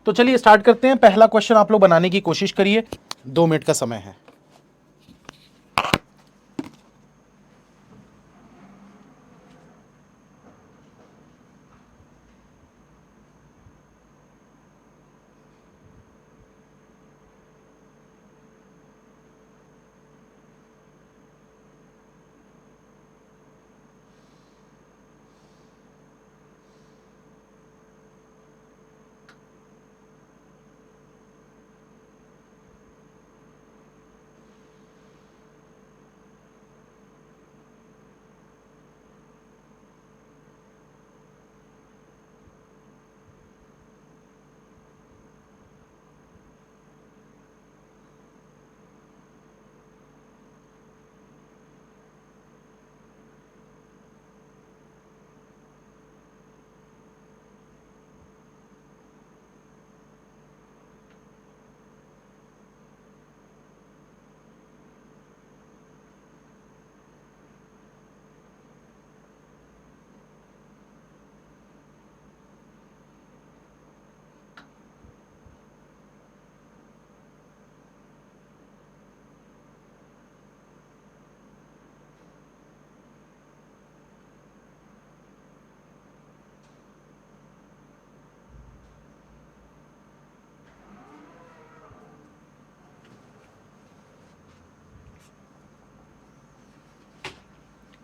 तो चलिए स्टार्ट करते हैं। पहला क्वेश्चन आप लोग बनाने की कोशिश करिए, 2 मिनट का समय है।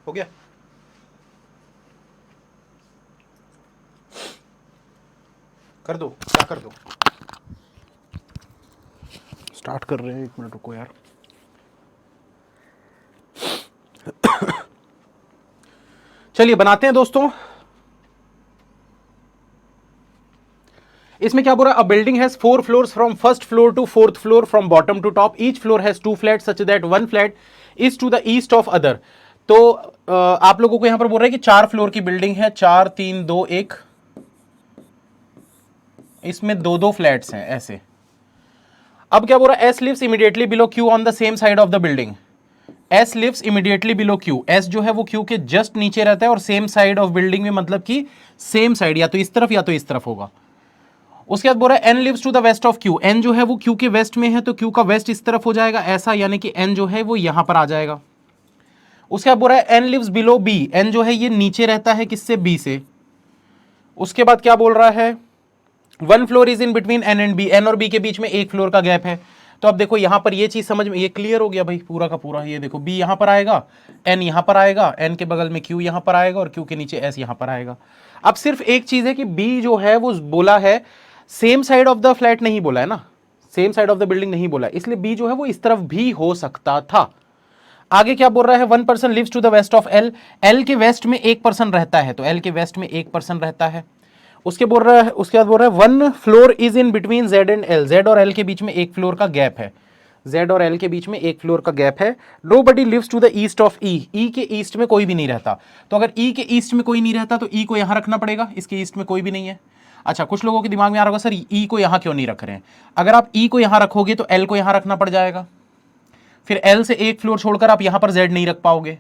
हो गया? कर दो, क्या कर दो? स्टार्ट कर रहे हैं, 1 मिनट रुको यार। चलिए बनाते हैं दोस्तों। इसमें क्या बोल रहा है? A building has 4 floors from first floor to fourth floor, from bottom to top. Each floor has 2 flat such that 1 flat is to the east of other. तो आप लोगों को यहां पर बोल रहा है कि 4 फ्लोर की बिल्डिंग है, 4 3 2 1, इसमें 2 2 फ्लैट्स हैं ऐसे। अब क्या बोल रहा है? S lives immediately below Q on the same side of the building. S lives immediately below Q. S जो है वो क्यू के जस्ट नीचे रहता है, और सेम साइड ऑफ बिल्डिंग में मतलब कि सेम साइड, या तो इस तरफ या तो इस तरफ होगा। उसके बाद बोल रहा है N lives to the west of Q. N जो है वो क्यू के वेस्ट में है, तो क्यू का वेस्ट इस तरफ हो जाएगा ऐसा, यानी कि एन जो है वो यहां पर आ जाएगा। उसके बाद बोल रहा है N lives below B. N जो है ये नीचे रहता है किससे? बी से। उसके बाद क्या बोल रहा है? 1 floor is in between N and B. N और बी के बीच में 1 फ्लोर का गैप है। तो अब देखो यहां पर ये चीज समझ में, ये क्लियर हो गया भाई पूरा का पूरा। ये देखो बी यहां पर आएगा, एन यहां पर आएगा, एन के बगल में क्यू यहां पर आएगा, और क्यू के नीचे एस यहां पर आएगा। अब सिर्फ एक चीज है कि बी जो है वो बोला है same side of the flat, नहीं बोला है ना, same side of the building नहीं बोला, इसलिए बी जो है वो इस तरफ भी हो सकता था। आगे क्या बोल रहा है? 1 person lives to the west of L. L के वेस्ट में 1 पर्सन रहता है, तो एल के वेस्ट में 1 पर्सन रहता है। उसके बोल रहा है, उसके बाद बोल रहा है 1 floor is in between Z and L. Z और एल के बीच में 1 फ्लोर का गैप है। जेड और एल के बीच में 1 फ्लोर का गैप है। Nobody lives to the east of E. E के ईस्ट में कोई भी नहीं रहता। तो अगर ई के ईस्ट में कोई नहीं रहता तो ई को यहां रखना पड़ेगा, इसके ईस्ट में कोई भी नहीं है। अच्छा, कुछ लोगों के दिमाग में आ रहा होगा सर ई को यहां क्यों नहीं रख रहे हैं? अगर आप ई को यहां रखोगे तो एल को यहां रखना पड़ जाएगा, फिर एल से 1 फ्लोर छोड़कर आप यहां पर जेड नहीं रख पाओगे,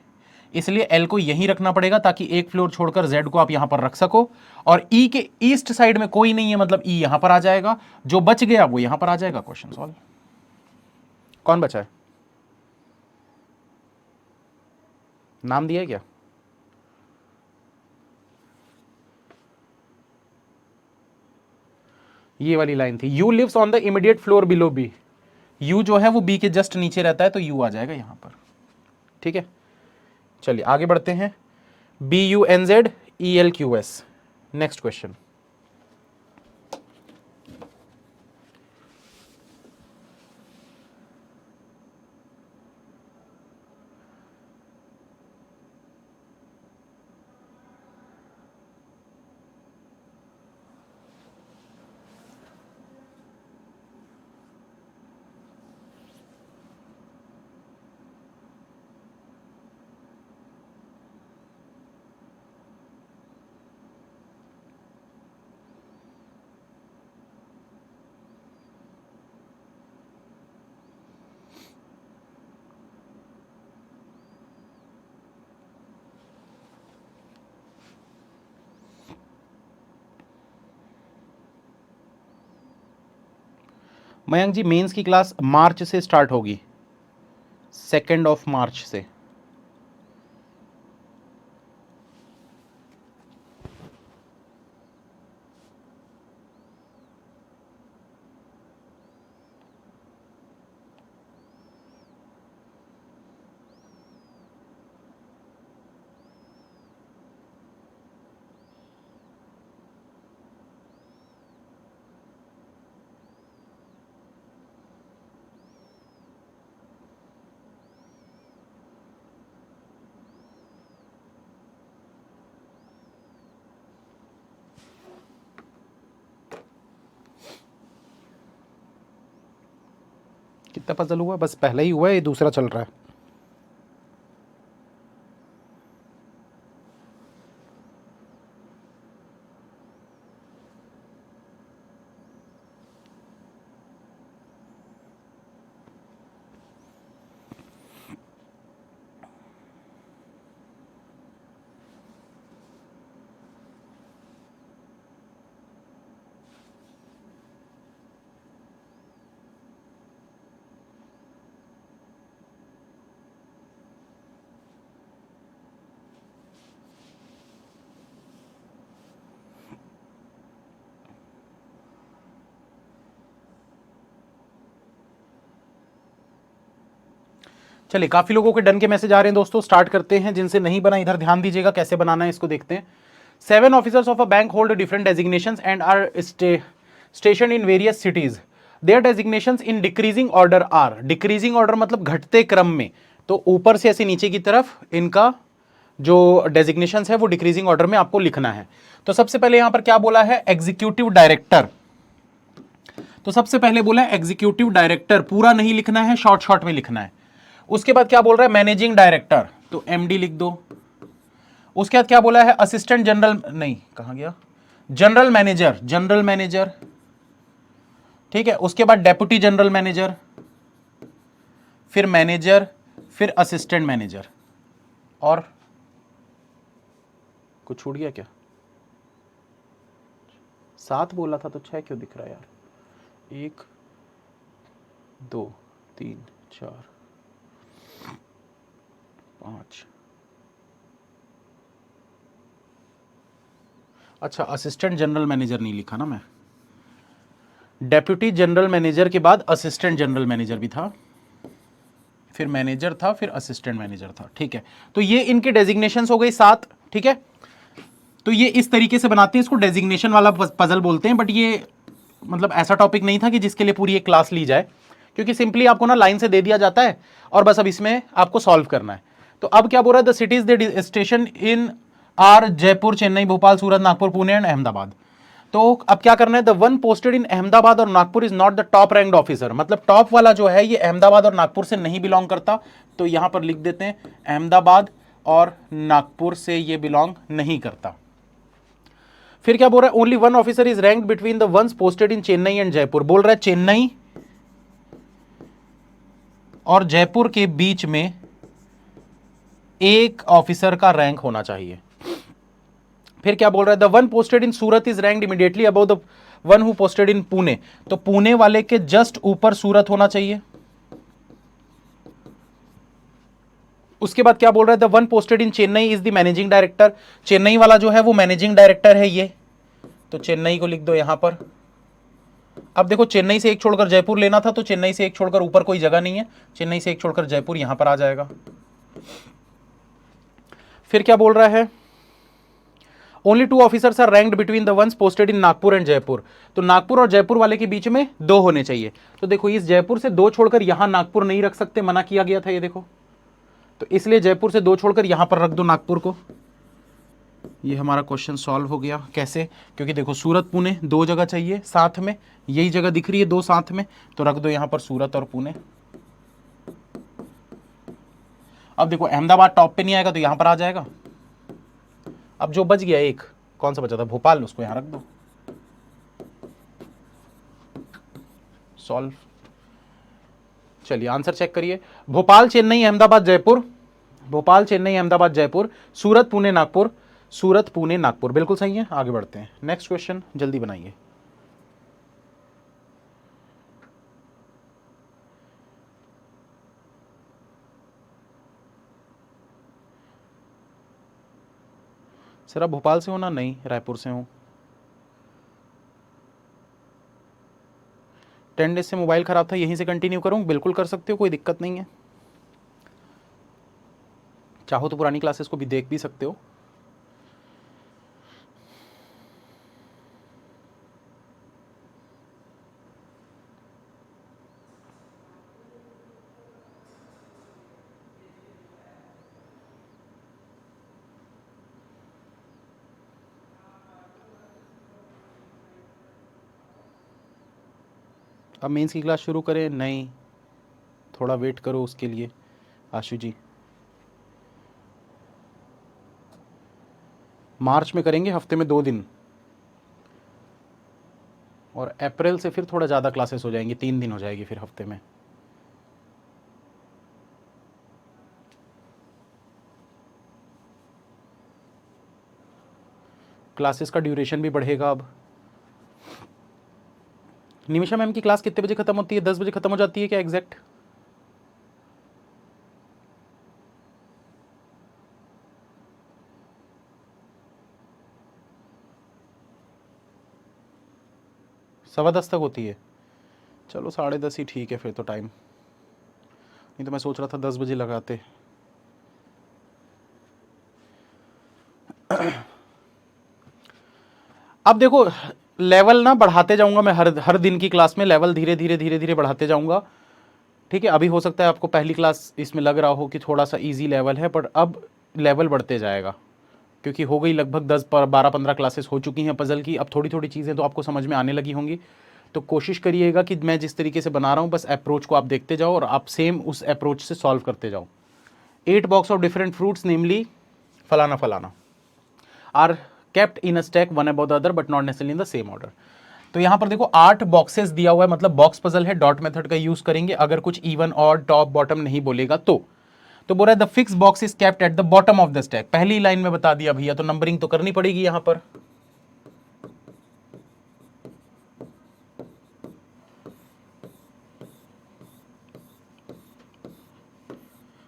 इसलिए एल को यहीं रखना पड़ेगा ताकि 1 फ्लोर छोड़कर जेड को आप यहां पर रख सको। और ई के ईस्ट साइड में कोई नहीं है, मतलब ई यहां पर आ जाएगा, जो बच गया वो यहां पर आ जाएगा। Question solve. कौन बचा है? नाम दिया है क्या? ये वाली लाइन थी, U lives on the immediate floor below B. U जो है वो बी के जस्ट नीचे रहता है, तो यू आ जाएगा यहां पर। ठीक है, चलिए आगे बढ़ते हैं। B U N Z E L Q S. Next question. Mayank ji mains की क्लास मार्च से स्टार्ट होगी, 2 मार्च से। कितना पजल हुआ? बस पहला ही हुआ है, ये दूसरा चल रहा है। चलिए, काफी लोगों के डन के मैसेज आ रहे हैं दोस्तों, स्टार्ट करते हैं। जिनसे नहीं बना इधर ध्यान दीजिएगा, कैसे बनाना है इसको देखते हैं। 7 officers of a bank hold different designations and are station in various cities. Their designations in decreasing order are. Decreasing order मतलब घटते क्रम में, तो ऊपर से ऐसे नीचे की तरफ इनका जो डेजिग्नेशंस है वो डिक्रीजिंग ऑर्डर में आपको लिखना है। तो सबसे पहले यहां पर क्या बोला है? Executive director. तो सबसे पहले बोला है एग्जीक्यूटिव डायरेक्टर, पूरा नहीं लिखना है, शॉर्ट शॉर्ट में लिखना है। उसके बाद क्या बोल रहा है? मैनेजिंग डायरेक्टर, तो एमडी लिख दो। उसके बाद क्या बोला है? असिस्टेंट जनरल, नहीं कहां गया, जनरल मैनेजर, जनरल मैनेजर, ठीक है। उसके बाद डेप्यूटी जनरल मैनेजर, फिर मैनेजर, फिर असिस्टेंट मैनेजर। और कुछ छूट गया क्या? 7 बोला था तो 6 क्यों दिख रहा है यार? 1 2 3 4 5। अच्छा, असिस्टेंट जनरल मैनेजर नहीं लिखा ना मैं। डेप्यूटी जनरल मैनेजर के बाद असिस्टेंट जनरल मैनेजर भी था, फिर मैनेजर था, फिर असिस्टेंट मैनेजर था, ठीक है। तो ये इनके डेजिग्नेशंस हो गई 7, ठीक है। तो ये इस तरीके से बनाते हैं, इसको डेजिग्नेशन वाला पजल बोलते हैं। बट ये मतलब ऐसा टॉपिक नहीं था कि जिसके लिए पूरी एक क्लास ली जाए, क्योंकि सिंपली आपको ना लाइन से दे दिया जाता है और बस अब इसमें आपको सॉल्व करना है। तो अब क्या बोल रहा है? The cities the station in are Jaipur, Chennai, Bhopal, Surat, Nagpur, Pune and Ahmedabad. तो अब क्या करना है? The one posted in Ahmedabad और Nagpur is not the top ranked officer. मतलब टॉप वाला जो है ये अहमदाबाद और नागपुर से नहीं बिलोंग करता, तो यहां पर लिख देते हैं अहमदाबाद और नागपुर से ये बिलोंग नहीं करता। फिर क्या बोल रहा है? Only one officer is ranked between the ones posted in Chennai and Jaipur. बोल रहा है चेन्नई और जयपुर के बीच में एक ऑफिसर का रैंक होना चाहिए। फिर क्या बोल रहा है? The one posted in Surat is ranked immediately above the one who posted in Pune. तो पुणे वाले के जस्ट ऊपर सूरत होना चाहिए। उसके बाद क्या बोल रहा है? The one posted in Chennai is the managing director. Chennai वाला जो है वो मैनेजिंग डायरेक्टर है ये, तो चेन्नई को लिख दो यहां पर। अब देखो, चेन्नई से एक छोड़कर जयपुर लेना था, तो चेन्नई से एक छोड़कर ऊपर कोई जगह नहीं है, चेन्नई से एक छोड़कर जयपुर यहां पर आ जाएगा। फिर क्या बोल रहा है? Only 2 officers are ranked between the ones posted in Nagpur and Jaipur. तो नागपुर और जयपुर वाले के बीच में 2 होने चाहिए। तो देखो, इस जयपुर से 2 छोड़कर यहां नागपुर नहीं रख सकते, मना किया गया था ये देखो, तो इसलिए जयपुर से 2 छोड़कर यहां पर रख दो नागपुर को। ये हमारा क्वेश्चन सॉल्व हो गया। कैसे? क्योंकि देखो, सूरत पुणे 2 जगह चाहिए साथ में, यही जगह दिख रही है 2 साथ में, तो रख दो यहां पर सूरत और पुणे। अब देखो, अहमदाबाद टॉप पे नहीं आएगा तो यहां पर आ जाएगा। अब जो बच गया एक, कौन सा बचा था? भोपाल, उसको यहां रख दो। सॉल्व। चलिए आंसर चेक करिए। भोपाल, चेन्नई, अहमदाबाद, जयपुर, भोपाल, चेन्नई, अहमदाबाद, जयपुर, सूरत, पुणे, नागपुर, सूरत, पुणे, नागपुर। बिल्कुल सही है। आगे बढ़ते हैं, नेक्स्ट क्वेश्चन जल्दी बनाइए। सर आप भोपाल से हो ना? नहीं, रायपुर से हूँ। 10 डेज से मोबाइल ख़राब था, यहीं से कंटिन्यू करूँ? बिल्कुल कर सकते हो, कोई दिक्कत नहीं है। चाहो तो पुरानी क्लासेस को भी देख भी सकते हो। अब मेंस की क्लास शुरू करें? नहीं, थोड़ा वेट करो उसके लिए आशु जी। मार्च में करेंगे, हफ्ते में 2 दिन, और अप्रैल से फिर थोड़ा ज़्यादा क्लासेस हो जाएंगी, 3 दिन हो जाएगी फिर हफ्ते में। क्लासेस का ड्यूरेशन भी बढ़ेगा अब। निमिषा मैम की क्लास कितने बजे ख़त्म होती है? 10 बजे ख़त्म हो जाती है क्या एग्जैक्ट? सवा 10 तक होती है? चलो 10:30 ही ठीक है फिर तो टाइम, नहीं तो मैं सोच रहा था 10 बजे लगाते। अब देखो, लेवल ना बढ़ाते जाऊंगा मैं, हर हर दिन की क्लास में लेवल धीरे धीरे धीरे धीरे बढ़ाते जाऊंगा। ठीक है, अभी हो सकता है आपको पहली क्लास इसमें लग रहा हो कि थोड़ा सा इजी लेवल है, पर अब लेवल बढ़ते जाएगा, क्योंकि हो गई लगभग 10-12-15 क्लासेस हो चुकी हैं पजल की। अब थोड़ी थोड़ी चीज़ें तो आपको समझ में आने लगी होंगी। तो कोशिश करिएगा कि मैं जिस तरीके से बना रहा हूँ, बस अप्रोच को आप देखते जाओ और आप सेम उस अप्रोच से सॉल्व करते जाओ। 8 box of different fruits namely फलाना फलाना are kept in a stack one about the other but not necessarily in the same order. तो यहां पर देखो 8 बॉक्सेस दिया हुआ है, मतलब बॉक्स पजल है, डॉट मेथड का यूज करेंगे अगर कुछ इवन और टॉप बॉटम नहीं बोलेगा तो बोल रहा है the fix box is kept at the bottom of the stack. पहली लाइन में बता दिया भैया, तो नंबरिंग तो करनी पड़ेगी यहां पर।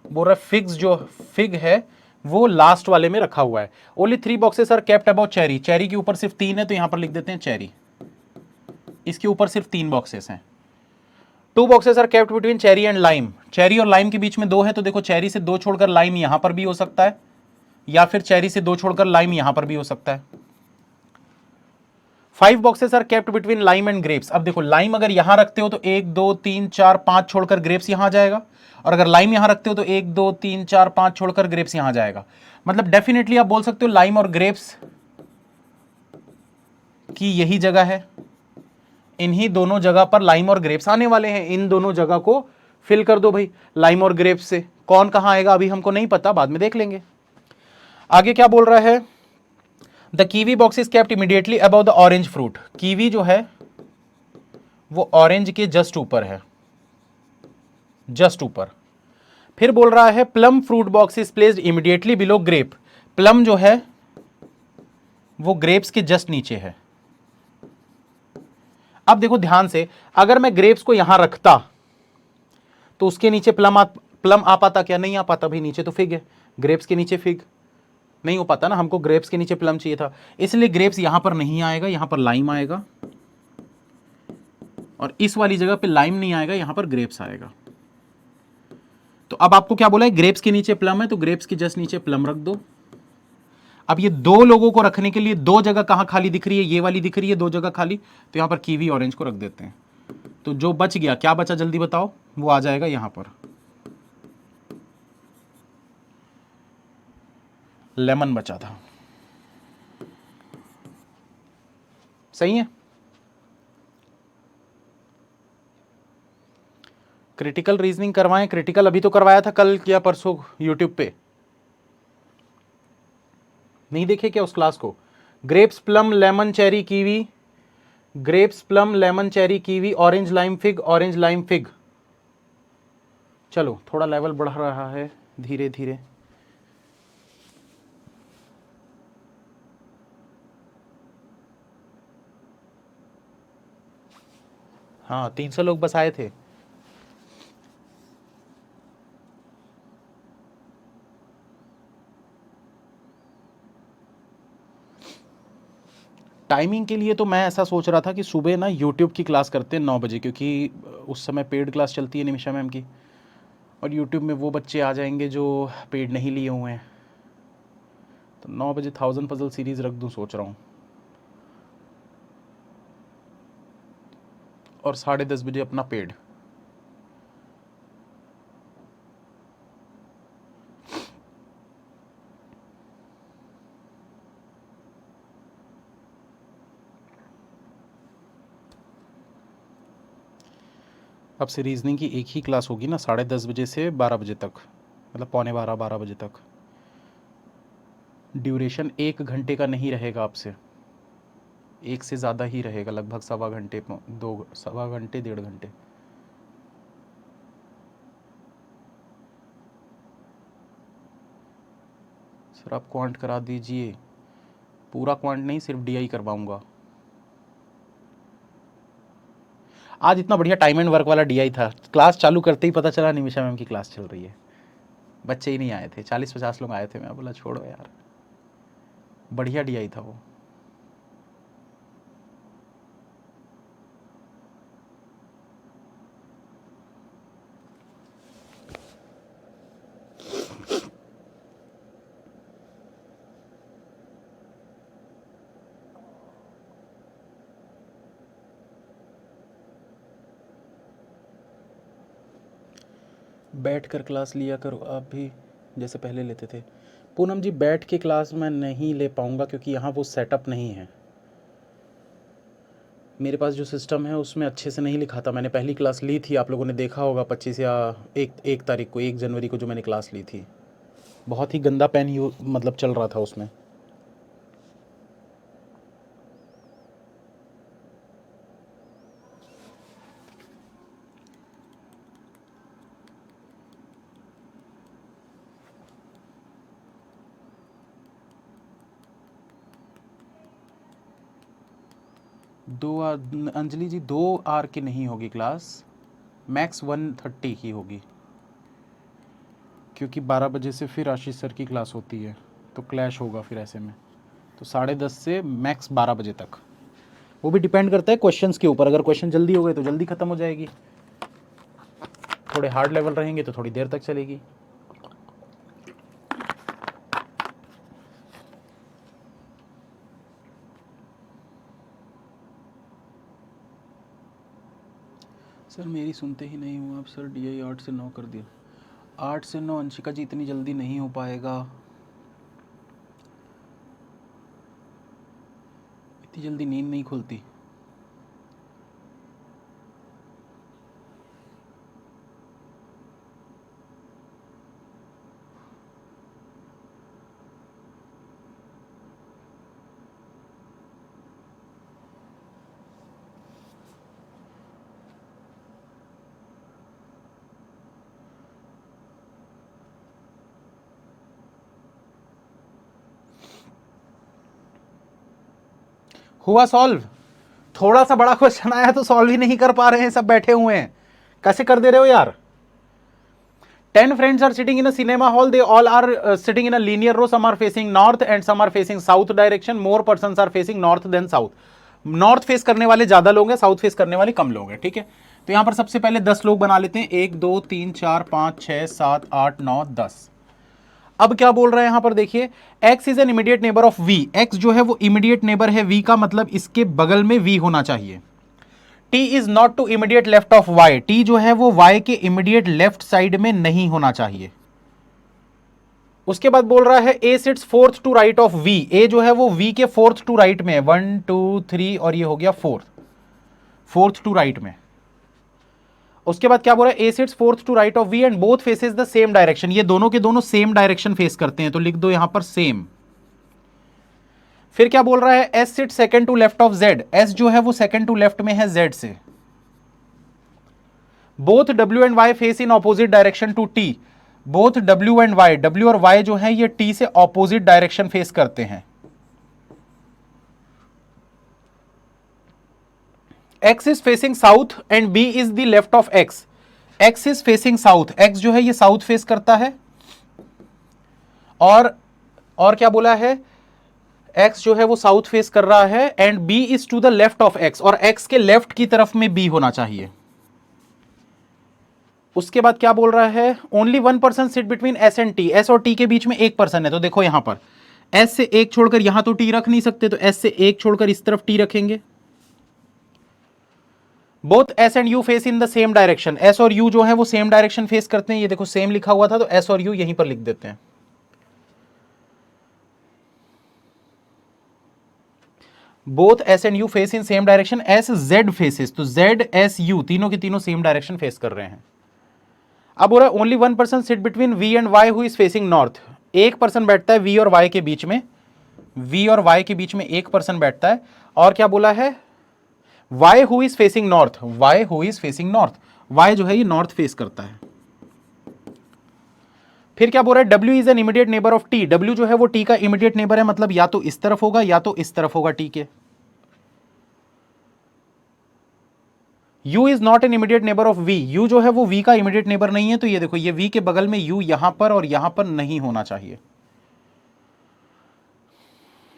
बोल रहा है फिक्स जो फिग है वो लास्ट वाले में रखा हुआ है। Only 3 boxes are kept about cherry. Cherry के ऊपर सिर्फ 3 है, तो यहां पर लिख देते हैं चेरी। इसके ऊपर सिर्फ 3 बॉक्सेस हैं। 2 boxes are kept between cherry and lime. Cherry और लाइम के बीच में 2 है, तो देखो चेरी से 2 छोड़कर लाइम यहां पर भी हो सकता है, या फिर चेरी से 2 छोड़कर लाइम यहां पर भी हो सकता है। 5 boxes are kept between lime and grapes. अब देखो लाइम अगर यहां रखते हो तो 1 2 3 4 5 छोड़कर ग्रेप्स यहां आ जाएगा, और अगर लाइम यहां रखते हो तो 1 2 3 4 5 छोड़कर ग्रेप्स यहां आ जाएगा। मतलब डेफिनेटली आप बोल सकते हो लाइम और ग्रेप्स की यही जगह है, इन्हीं दोनों जगह पर लाइम और ग्रेप्स आने वाले हैं। इन दोनों जगह को फिल कर दो भाई लाइम और ग्रेप्स से। कौन कहां आएगा अभी हमको नहीं पता, बाद में देख लेंगे। आगे क्या बोल रहा है? The kiwi box is kept immediately about the orange fruit. Kiwi जो है वो ऑरेंज के जस्ट ऊपर है, जस्ट ऊपर। फिर बोल रहा है plum fruit box is placed immediately below grape. Plum जो है वो ग्रेप्स के जस्ट नीचे है। अब देखो ध्यान से, अगर मैं ग्रेप्स को यहां रखता तो उसके नीचे प्लम आ पाता क्या? नहीं आ पाता भाई, नीचे तो फिग है, ग्रेप्स के नीचे फिग नहीं हो पाता ना, हमको ग्रेप्स के नीचे प्लम चाहिए था, इसलिए ग्रेप्स यहां पर नहीं आएगा, यहां पर लाइम आएगा, और इस वाली जगह पे लाइम नहीं आएगा, यहां पर ग्रेप्स आएगा। तो अब आपको क्या बोला है? ग्रेप्स के नीचे प्लम है, तो ग्रेप्स के जस्ट नीचे प्लम रख दो। अब ये 2 लोगों को रखने के लिए 2 जगह कहां खाली दिख रही है? ये वाली दिख रही है 2 जगह खाली, तो यहां पर कीवी ऑरेंज को रख देते हैं। तो जो बच गया, क्या बचा जल्दी बताओ? वो आ जाएगा यहां पर, लेमन बचा था। सही है। क्रिटिकल रीजनिंग करवाएं? क्रिटिकल अभी तो करवाया था कल या परसों यूट्यूब पे, नहीं देखे क्या उस क्लास को? Grapes plum lemon cherry kiwi, grapes plum lemon cherry kiwi, orange lime fig, orange lime fig. चलो थोड़ा लेवल बढ़ रहा है धीरे धीरे। हाँ 300 लोग बस आए थे। टाइमिंग के लिए तो मैं ऐसा सोच रहा था कि सुबह ना यूट्यूब की क्लास करते हैं 9 बजे, क्योंकि उस समय पेड क्लास चलती है निमिषा मैम की, और यूट्यूब में वो बच्चे आ जाएंगे जो पेड नहीं लिए हुए हैं। तो 9 बजे 1000 पजल सीरीज़ रख दूँ सोच रहा हूँ, और 10:30 बजे अपना पेड। अब से रीजनिंग की एक ही क्लास होगी ना, 10:30 बजे से 12 बजे तक, मतलब 11:45-12 बजे तक। ड्यूरेशन 1 घंटे का नहीं रहेगा, आपसे 1 से ज़्यादा ही रहेगा, लगभग 1.25 घंटे, 2.25 घंटे, 1.5 घंटे। सर आप क्वांट करा दीजिए। पूरा क्वांट नहीं, सिर्फ डीआई करवाऊंगा। आज इतना बढ़िया टाइम एंड वर्क वाला डीआई था, क्लास चालू करते ही पता चला निमिषा मैम की क्लास चल रही है। बच्चे ही नहीं आए थे, 40-50 लोग आए थे। मैं बोला छोड़ो यार, बढ़िया डीआई था वो। बैठ कर क्लास लिया करो आप भी, जैसे पहले लेते थे। पूनम जी बैठ के क्लास मैं नहीं ले पाऊँगा, क्योंकि यहाँ वो सेटअप नहीं है। मेरे पास जो सिस्टम है उसमें अच्छे से नहीं लिखा था। मैंने पहली क्लास ली थी, आप लोगों ने देखा होगा, 25 या 1 तारीख को, 1 जनवरी को जो मैंने क्लास ली थी। बहुत ही गंदा पेन मतलब चल रहा था उसमें। अंजलि जी 2 आवर की नहीं होगी क्लास, मैक्स 1:30 की होगी, क्योंकि 12 बजे से फिर आशीष सर की क्लास होती है, तो क्लैश होगा फिर ऐसे में। तो 10:30 से मैक्स 12 बजे तक। वो भी डिपेंड करता है क्वेश्चंस के ऊपर। अगर क्वेश्चन जल्दी हो गए तो जल्दी ख़त्म हो जाएगी, थोड़े हार्ड लेवल रहेंगे तो थोड़ी देर तक चलेगी। सर मेरी सुनते ही नहीं हूँ आप सर, डीआई 8 से 9 कर दिया। 8 से 9 अंशिका जी इतनी जल्दी नहीं हो पाएगा, इतनी जल्दी नींद नहीं खुलती। हुआ सॉल्व? थोड़ा सा बड़ा क्वेश्चन आया तो सॉल्व ही नहीं कर पा रहे हैं, सब बैठे हुए हैं। कैसे कर दे रहे हो यार? 10 friends are sitting in a cinema hall. They all are sitting in a linear row. Some are facing north and some are facing south direction. More persons are facing north than south. North face करने वाले ज्यादा लोग हैं, south face करने वाले कम लोग हैं। ठीक है, तो यहां पर सबसे पहले 10 लोग बना लेते हैं। 1 2 3 4 5 6 7 8 9 10। अब क्या बोल रहा है यहां पर देखिए, x is an immediate neighbour of v। x जो है वो इमीडिएट नेबर है v का, मतलब इसके बगल में v होना चाहिए। t is not to immediate left of y। t जो है वो y के इमीडिएट लेफ्ट साइड में नहीं होना चाहिए। उसके बाद बोल रहा है a sits fourth to right of v। a जो है वो v के फोर्थ टू राइट में है, 1 2 3 और ये हो गया फोर्थ टू राइट में। उसके बाद क्या बोल रहा है, a sits fourth to right of v and both faces the same direction. ये दोनों के दोनों सेम डायरेक्शन फेस करते हैं, तो लिख दो यहां पर सेम। फिर क्या बोल रहा है, s sit second to left of z। s जो है वो सेकंड टू लेफ्ट में है z से। Both w and y face in opposite direction to t। Both w and y, w और y जो है ये t से ऑपोजिट डायरेक्शन फेस करते हैं। x is facing south and b is the left of x। x is facing south, x जो है ये साउथ फेस करता है। और क्या बोला है, x जो है वो साउथ फेस कर रहा है and b is to the left of x, और x के लेफ्ट की तरफ में b होना चाहिए। उसके बाद क्या बोल रहा है, only 1% sit between s and t, s और t के बीच में 1% है। तो देखो यहां पर s से 1 छोड़कर यहां तो t रख नहीं सकते, तो s से 1 छोड़कर इस तरफ t रखेंगे। Both s and u face in the same direction, s और u जो है वो सेम डायरेक्शन फेस करते हैं। ये देखो सेम लिखा हुआ था, तो s और u यहीं पर लिख देते हैं। Both s and u face in same direction, s z faces, तो z s u तीनों के तीनों सेम डायरेक्शन फेस कर रहे हैं। अब हो रहा है only 1% sit between v and y who is facing north, 1% बैठता है v और y के बीच में, v और y के बीच में 1% बैठता है। और क्या बोला है, y who is facing north, y who is facing north, y जो है ये नॉर्थ फेस करता है। फिर क्या बोल रहा है, w is an immediate neighbour of t, w जो है वो t का इमीडिएट नेबर है, मतलब या तो इस तरफ होगा या तो इस तरफ होगा t के। u is not an immediate neighbour of v, u जो है वो v का इमीडिएट नेबर नहीं है। तो ये देखो ये v के बगल में u यहां पर और यहां पर नहीं होना चाहिए।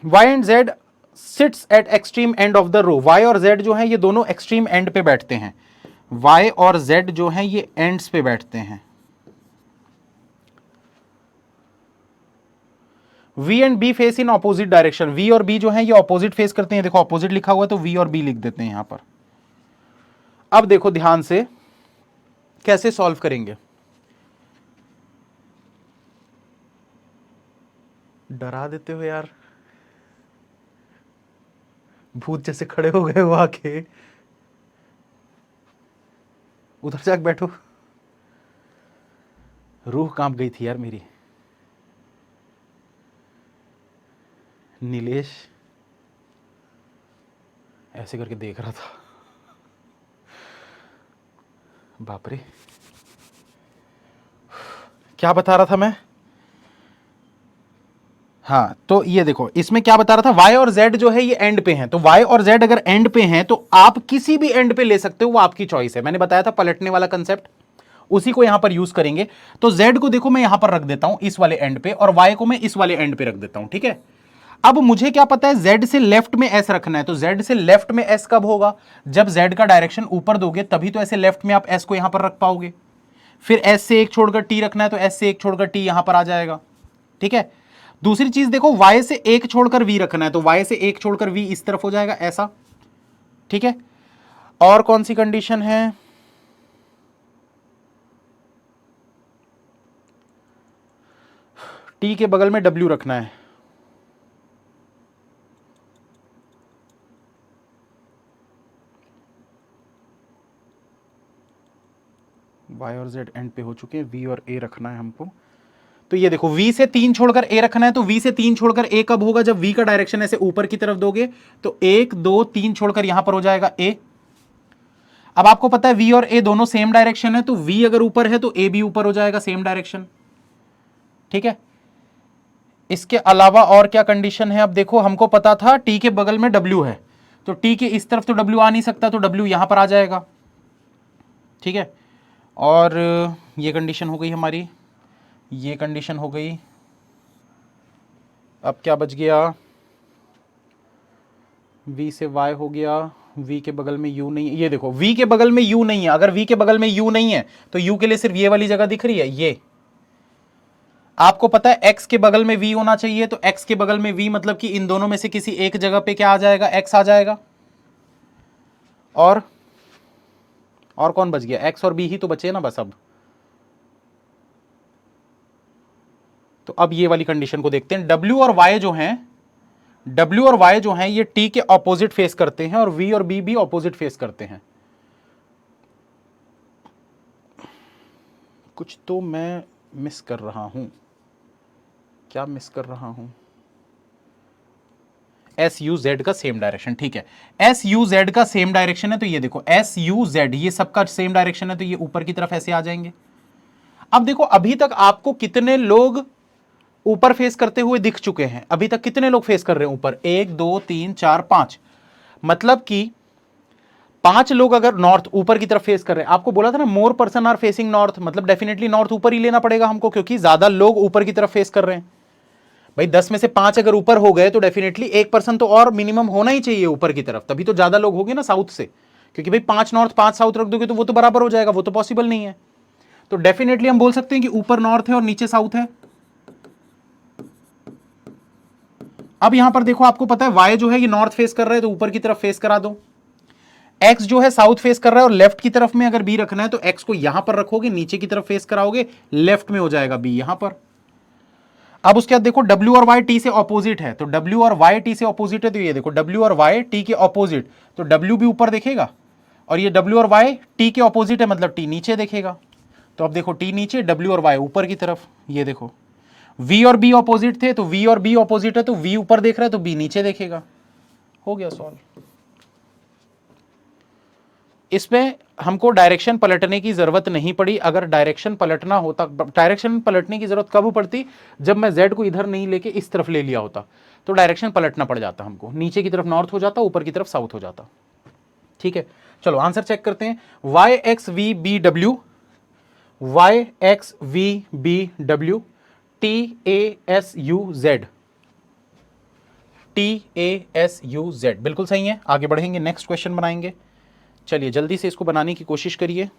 y and z sits at extreme end of the row, y और z जो है ये दोनों एक्सट्रीम एंड पे बैठते हैं, y और z जो है ये एंड्स पे बैठते हैं। v and b face in opposite direction, v और b जो है ये ऑपोजिट फेस करते हैं। देखो ऑपोजिट लिखा हुआ है तो v और b लिख देते हैं यहां पर। अब देखो ध्यान से कैसे सॉल्व करेंगे। डरा देते हो यार, भूत जैसे खड़े हो गए हो आके, उधर जाके बैठो। रूह कांप गई थी यार मेरी। नीलेश ऐसे करके देख रहा था, बाप रे। क्या बता रहा था मैं, हाँ तो ये देखो इसमें क्या बता रहा था, y और z जो है ये एंड पे हैं, तो y और z अगर एंड पे हैं तो आप किसी भी एंड पे ले सकते हो, वो आपकी चॉइस है। मैंने बताया था पलटने वाला कंसेप्ट, उसी को यहां पर यूज करेंगे। तो z को देखो मैं यहां पर रख देता हूं इस वाले एंड पे, और y को मैं इस वाले एंड पे रख देता हूं, ठीक है। अब मुझे क्या पता है, z से लेफ्ट में s रखना है, तो z से लेफ्ट में s कब होगा, जब z का डायरेक्शन ऊपर दोगे, तभी तो ऐसे लेफ्ट में आप s को यहां पर रख पाओगे। फिर s से 1 छोड़कर t रखना है, तो s से 1 छोड़कर t यहां पर आ जाएगा, ठीक है। दूसरी चीज देखो, y से 1 छोड़कर v रखना है, तो y से 1 छोड़कर v इस तरफ हो जाएगा ऐसा, ठीक है। और कौन सी कंडीशन है, t के बगल में w रखना है, y और z एंड पे हो चुके हैं, v और a रखना है हमको। तो ये देखो v से 3 छोड़कर a रखना है, तो v से 3 छोड़कर a कब होगा, जब v का डायरेक्शन ऐसे ऊपर की तरफ दोगे, तो 1 2 3 छोड़कर यहां पर हो जाएगा a। अब आपको पता है v और a दोनों सेम डायरेक्शन है, तो v अगर ऊपर है तो a भी ऊपर हो जाएगा, सेम डायरेक्शन, ठीक है। इसके अलावा और क्या कंडीशन है, अब देखो हमको पता था t के बगल में w है, तो t के इस तरफ तो w आ नहीं सकता, तो w यहां पर आ जाएगा, ठीक है। और ये कंडीशन हो गई हमारी, ये कंडीशन हो गई। अब क्या बच गया, v से y हो गया, v के बगल में u नहीं है। ये देखो v के बगल में u नहीं है, अगर v के बगल में u नहीं है तो u के लिए सिर्फ ये वाली जगह दिख रही है, ये आपको पता है x के बगल में v होना चाहिए, तो x के बगल में v मतलब कि इन दोनों में से किसी एक जगह पे क्या आ जाएगा, x आ जाएगा। और कौन बच गया, x और b ही तो बचे ना बस। तो अब ये वाली कंडीशन को देखते हैं, w और y जो हैं, w और y जो हैं ये t के ऑपोजिट फेस करते हैं, और v और b भी ऑपोजिट फेस करते हैं। कुछ तो मैं मिस कर रहा हूं, क्या मिस कर रहा हूं, एस यू जेड का सेम डायरेक्शन, ठीक है। एस यू जेड का सेम डायरेक्शन है, तो ये देखो एस यू जेड ये सबका सेम डायरेक्शन है, तो ये ऊपर की तरफ ऐसे आ जाएंगे। अब देखो अभी तक आपको कितने लोग ऊपर फेस करते हुए दिख चुके हैं, अभी तक कितने लोग फेस कर रहे हैं ऊपर, 1 2 3 4 5, मतलब कि 5 लोग अगर नॉर्थ ऊपर की तरफ फेस कर रहे हैं। आपको बोला था ना more person are facing north, मतलब डेफिनेटली नॉर्थ ऊपर ही लेना पड़ेगा हमको, क्योंकि ज्यादा लोग ऊपर की तरफ फेस कर रहे हैं। भाई 10 में से 5 अगर ऊपर हो गए तो डेफिनेटली 1% तो और मिनिमम होना ही चाहिए ऊपर की तरफ, तभी तो ज्यादा लोग होंगे ना साउथ से, क्योंकि भाई 5 नॉर्थ 5 साउथ रख दोगे तो वो तो बराबर हो जाएगा, वो तो पॉसिबल नहीं है। तो डेफिनेटली हम बोल सकते हैं कि ऊपर नॉर्थ है और नीचे साउथ है। अब यहां पर देखो, आपको पता है y जो है ये नॉर्थ फेस कर रहा है तो ऊपर की तरफ फेस करा दो, x जो है साउथ फेस कर रहा है और लेफ्ट की तरफ में अगर b रखना है तो x को यहां पर रखोगे, नीचे की तरफ फेस कराओगे, लेफ्ट में हो जाएगा b यहां पर। अब उसके बाद देखो w और y t से ऑपोजिट है, तो w और y t से ऑपोजिट है, तो ये देखो w और y t के ऑपोजिट, तो w भी ऊपर देखेगा और ये w और y t के ऑपोजिट है, मतलब t नीचे देखेगा। तो अब देखो t नीचे, w और y ऊपर की तरफ। ये देखो v और b ऑपोजिट थे तो v और b ऑपोजिट है, तो v ऊपर देख रहा है तो b नीचे देखेगा। हो गया सॉल्व। इसमें हमको डायरेक्शन पलटने की जरूरत नहीं पड़ी। अगर डायरेक्शन पलटना होता, डायरेक्शन पलटने की जरूरत कब पड़ती, जब मैं z को इधर नहीं लेके इस तरफ ले लिया होता, तो डायरेक्शन पलटना पड़ जाता हमको, नीचे की तरफ नॉर्थ हो जाता, ऊपर की तरफ साउथ हो जाता। ठीक है, चलो आंसर चेक करते हैं। y x v b w, y x v b w, t a s u z, t a s u z बिल्कुल सही है। आगे बढ़ेंगे, नेक्स्ट क्वेश्चन बनाएंगे। चलिए जल्दी से इसको बनाने की कोशिश करिए।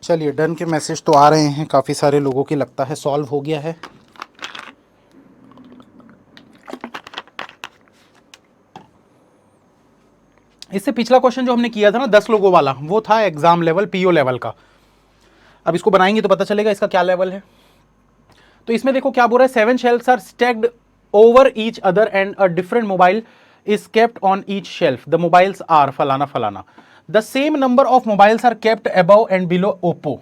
चलिए डन के मैसेज तो आ रहे हैं काफ़ी सारे लोगों के, लगता है सॉल्व हो गया है। इससे पिछला क्वेश्चन जो हमने किया था ना 10 लोगों वाला, वो था एग्जाम लेवल पीओ लेवल का। अब इसको बनाएंगे तो पता चलेगा इसका क्या लेवल है। तो इसमें देखो क्या बोल रहा है, 7 shelves are stacked over each other and a different mobile is kept on each shelf. The mobiles are फलाना फलाना। The same number of mobiles are kept above and below Oppo.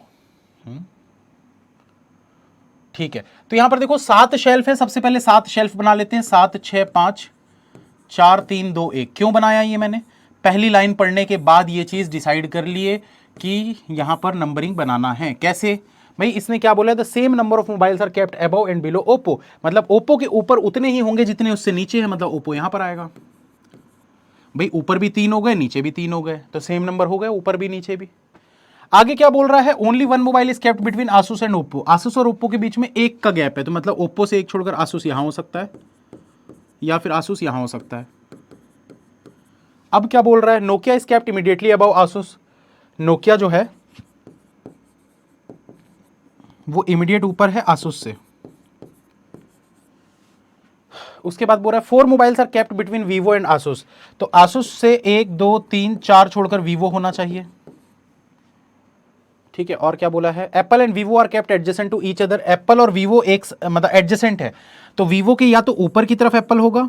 ठीक है, तो यहां पर देखो 7 शेल्फ है, सबसे पहले 7 शेल्फ बना लेते हैं। 7 6 5 4 3 2 1। क्यों बनाया ये मैंने, पहली लाइन पढ़ने के बाद ये चीज डिसाइड कर लिए कि यहां पर नंबरिंग बनाना है। कैसे भाई, इसने क्या बोला, the same number of mobiles are kept above and below Oppo, मतलब ओप्पो के ऊपर उतने ही होंगे जितने उससे नीचे है, मतलब ओप्पो यहां पर आएगा। भाई ऊपर भी 3 हो गए, नीचे भी 3 हो गए, तो सेम नंबर हो गए ऊपर भी नीचे भी। आगे क्या बोल रहा है, only one mobile is kept between Asus and Oppo. Asus और ओप्पो के बीच में एक का गैप है, तो मतलब ओप्पो से एक छोड़कर आसूस यहां हो सकता है या फिर आसूस यहां हो सकता है। अब क्या बोल रहा है, Nokia is kept immediately above Asus. Nokia जो है वो इमीडिएट ऊपर है आसूस से। उसके बाद बोल रहा है 4 mobiles are kept between Vivo and Asus. Asus आसूस से 1 2 3 4 छोड़कर वीवो होना चाहिए। ठीक है, और क्या बोला है, Apple and Vivo are kept adjacent to each other. Apple और वीवो एक मतलब एडजेसेंट है, तो वीवो के या तो ऊपर की तरफ एप्पल होगा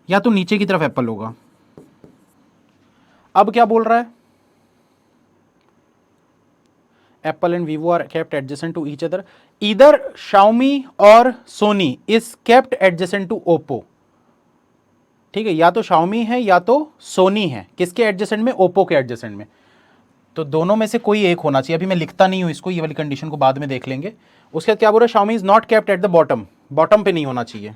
या तो नीचे की तरफ एप्पल होगा। अब क्या बोल रहा है, Apple and Vivo are kept adjacent to each other. Either Xiaomi और Sony is kept adjacent to Oppo. ठीक है, या तो Xiaomi है या तो Sony है, किसके एडजेसेंट में? Oppo के एडजेसेंट में। तो दोनों में से कोई एक होना चाहिए। अभी मैं लिखता नहीं हूं इसको, ये वाली कंडीशन को बाद में देख लेंगे। उसके बाद क्या बोल रहा है? Xiaomi is not kept at the bottom, bottom पे नहीं होना चाहिए।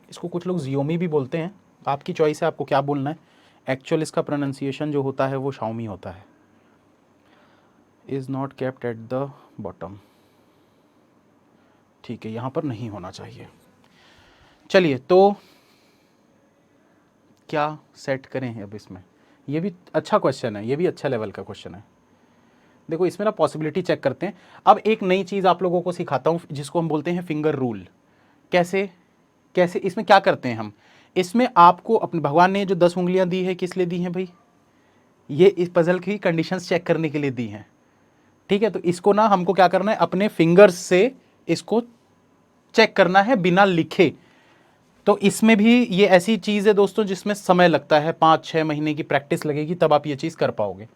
इसको कुछ लोग Xiaomi भी बोलते हैं, आपकी चॉइस है आपको क्या बोलना है। एक्चुअल इसका प्रोनाउंसिएशन जो होता है वो Xiaomi होता है। Is not kept at the bottom, ठीक है, यहां पर नहीं होना चाहिए। चलिए, तो क्या सेट करें अब इसमें? ये भी अच्छा क्वेश्चन है, ये भी अच्छा लेवल का क्वेश्चन है। देखो इसमें ना पॉसिबिलिटी चेक करते हैं। अब एक नई चीज़ आप लोगों को सिखाता हूँ जिसको हम बोलते हैं फिंगर रूल। कैसे कैसे इसमें क्या करते हैं हम? इसमें आपको अपने भगवान ने जो 10 उंगलियां दी है किस लिए दी हैं भाई? ये इस पजल की कंडीशंस चेक करने के लिए दी हैं। ठीक है, तो इसको ना हमको क्या करना है? अपने फिंगर्स से इसको चेक करना है बिना लिखे। तो इसमें भी ये ऐसी चीज़ है दोस्तों जिसमें समय लगता है, 5-6 महीने की प्रैक्टिस लगेगी तब आप ये चीज़ कर पाओगे।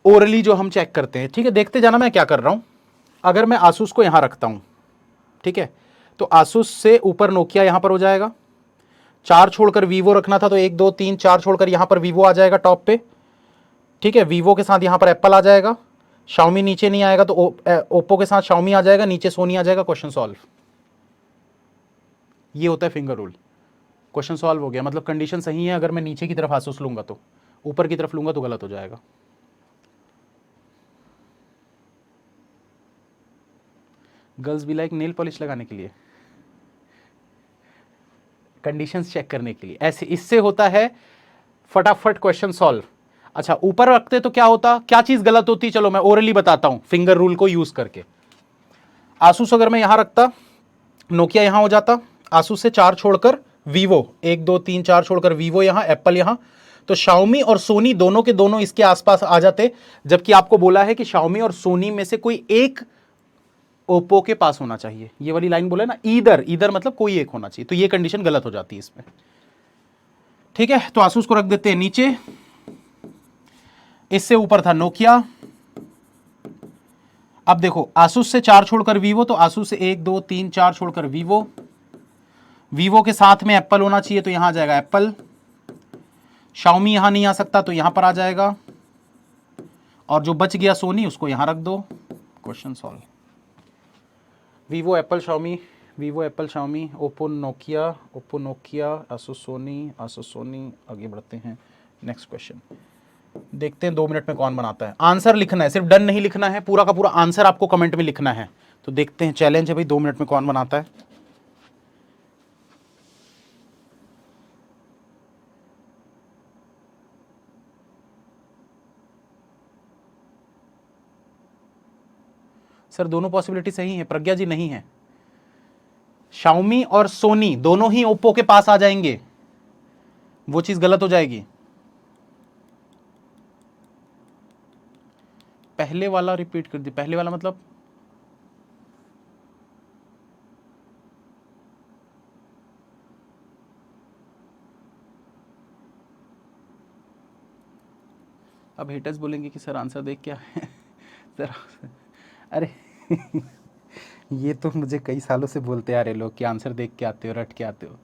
ओरली जो हम चेक करते हैं, ठीक है, देखते जाना मैं क्या कर रहा हूं। अगर मैं आसूस को यहां रखता हूं, ठीक है, तो आसूस से ऊपर नोकिया यहां पर हो जाएगा। 4 छोड़कर वीवो रखना था तो 1 2 3 4 छोड़कर यहां पर वीवो आ जाएगा टॉप पे। ठीक है, वीवो के साथ यहां पर एप्पल आ जाएगा। शाओमी नीचे नहीं आएगा तो ओप्पो के साथ शाओमी आ जाएगा, नीचे सोनी आ जाएगा। Question solve. ये होता है फिंगर रूल। क्वेश्चन सॉल्व हो गया, मतलब कंडीशन सही है। अगर मैं नीचे की तरफ आसूस लूंगा तो, ऊपर की तरफ लूंगा तो गलत हो जाएगा। गर्ल्स भी लाइक नेल पॉलिश लगाने के लिए, कंडीशंस चेक करने के लिए। ऐसे इससे होता है फटाफट क्वेश्चन सॉल्व। अच्छा, ऊपर रखते तो क्या होता, क्या चीज गलत होती? चलो मैं ओरली बताता हूं फिंगर रूल को यूज करके। आसूस अगर मैं यहां रखता, नोकिया यहां हो जाता। आसूस से 4 छोड़कर वीवो, 1 2 3 4 छोड़कर वीवो यहां, एप्पल यहां, तो शाओमी और सोनी दोनों के दोनों इसके आसपास आ जाते। जबकि आपको बोला है कि शाओमी और सोनी में से कोई एक ओप्पो के पास होना चाहिए। ये वाली लाइन बोले ना, ईदर, ईदर मतलब कोई एक होना चाहिए। तो ये कंडीशन गलत हो जाती है इसमें। ठीक है, तो आसूस को रख देते हैं नीचे। इससे ऊपर था नोकिया। अब देखो आसूस से 4 छोड़कर वीवो, तो आसूस से 1 2 3 4 छोड़कर वीवो। वीवो के साथ में एप्पल होना चाहिए तो यहां आ जाएगा एप्पल। शाओमी यहां नहीं आ सकता तो यहां पर आ जाएगा। और जो बच गया सोनी, उसको यहां रख दो। Question solve. Vivo Apple Xiaomi, Vivo Apple Xiaomi, Oppo Nokia, Oppo Nokia, Asus Sony, Asus Sony. आगे बढ़ते हैं, नेक्स्ट क्वेश्चन देखते हैं 2 मिनट में कौन बनाता है। आंसर लिखना है, सिर्फ डन नहीं लिखना है, पूरा का पूरा आंसर आपको कमेंट में लिखना है। तो देखते हैं, चैलेंज है भाई, 2 मिनट में कौन बनाता है। सर दोनों पॉसिबिलिटी सही है। प्रज्ञा जी नहीं है, शाओमी और सोनी दोनों ही ओप्पो के पास आ जाएंगे, वो चीज गलत हो जाएगी। पहले वाला रिपीट कर दी। पहले वाला मतलब अब हेटर्स बोलेंगे कि सर आंसर देख क्या है सर अरे ये तो मुझे कई सालों से बोलते आ रहे लोग कि आंसर देख के आते हो, रट के आते हो।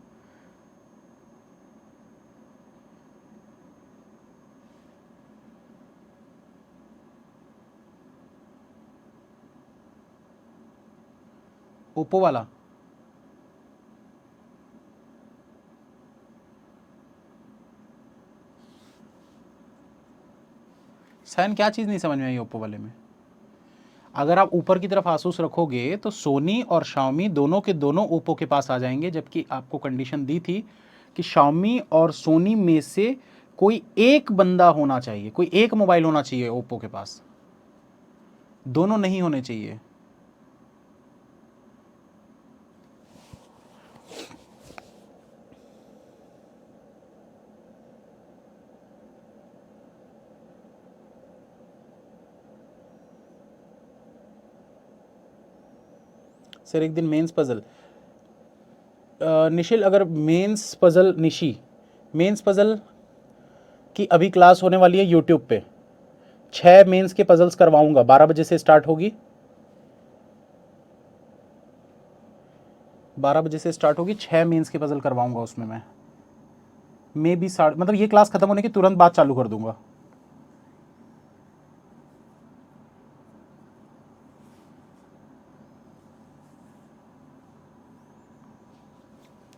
ओप्पो वाला सैन, क्या चीज़ नहीं समझ में आई ओप्पो वाले में? अगर आप ऊपर की तरफ आसूस रखोगे तो सोनी और शाओमी दोनों के दोनों ओप्पो के पास आ जाएंगे। जबकि आपको कंडीशन दी थी कि शाओमी और सोनी में से कोई एक बंदा होना चाहिए, कोई एक मोबाइल होना चाहिए ओप्पो के पास, दोनों नहीं होने चाहिए। सर एक दिन मेंस पजल, निशिल अगर मेंस पजल, निशी मेंस पजल की अभी क्लास होने वाली है यूट्यूब पे। 6 मेंस के पजल्स करवाऊंगा, 12 बजे से स्टार्ट होगी, 12 बजे से स्टार्ट होगी, 6 मेंस के पजल करवाऊंगा उसमें मैं मे बी मतलब ये क्लास खत्म होने के तुरंत बाद चालू कर दूंगा।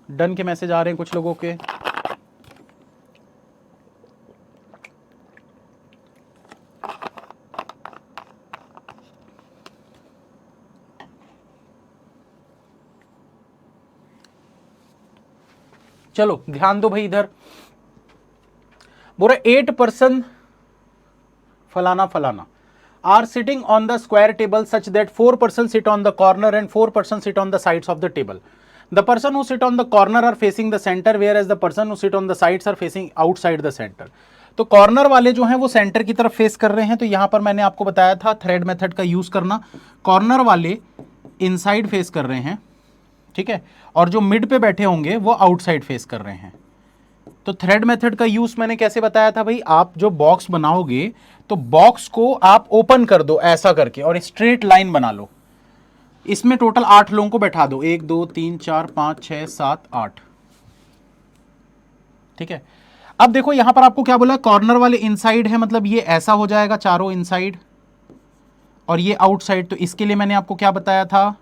डन के मैसेज आ रहे हैं कुछ लोगों के। चलो ध्यान दो भाई इधर, बोल रहे 8% फलाना फलाना are sitting on the square table such that 4% sit on the corner and 4% sit on the sides of the table. The person who sit on the corner are facing the center whereas the person who sit on the sides are facing outside the center. तो corner वाले जो हैं वो centre की तरफ face कर रहे हैं, तो यहां पर मैंने आपको बताया था थ्रेड मेथड का यूज करना। कॉर्नर वाले इनसाइड फेस कर रहे हैं, ठीक है, और जो मिड पे बैठे होंगे वो आउटसाइड फेस कर रहे हैं। तो थ्रेड मेथड का यूज मैंने कैसे बताया था भाई, आप जो बॉक्स बनाओगे तो बॉक्स को आप ओपन कर दो ऐसा करके और स्ट्रेट लाइन बना लो, इसमें टोटल 8 लोगों को बैठा दो, 1 2 3 4 5 6 7 8, ठीक है। अब देखो यहां पर आपको क्या बोला, कॉर्नर वाले इनसाइड है, मतलब ये ऐसा हो जाएगा चारों इनसाइड और ये आउटसाइड। तो इसके लिए मैंने आपको क्या बताया था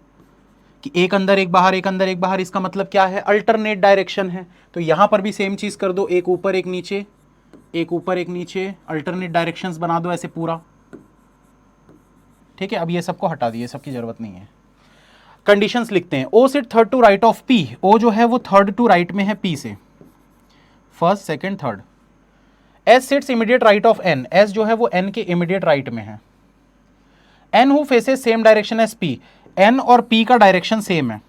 कि एक अंदर एक बाहर, एक अंदर एक बाहर, इसका मतलब क्या है, अल्टरनेट डायरेक्शन है। तो यहां पर भी सेम चीज कर दो, एक ऊपर एक नीचे, एक ऊपर एक नीचे, अल्टरनेट डायरेक्शंस बना दो ऐसे पूरा, ठीक है। अब ये सबको हटा दिए, सबकी जरूरत नहीं है। कंडीशंस लिखते हैं, O sit third to right of P, O जो है वो थर्ड टू राइट में है पी से, first second third. S sits immediate right of N, S जो है वो एन के इमीडिएट राइट में है। N who faces same direction as P, N और पी का डायरेक्शन सेम है।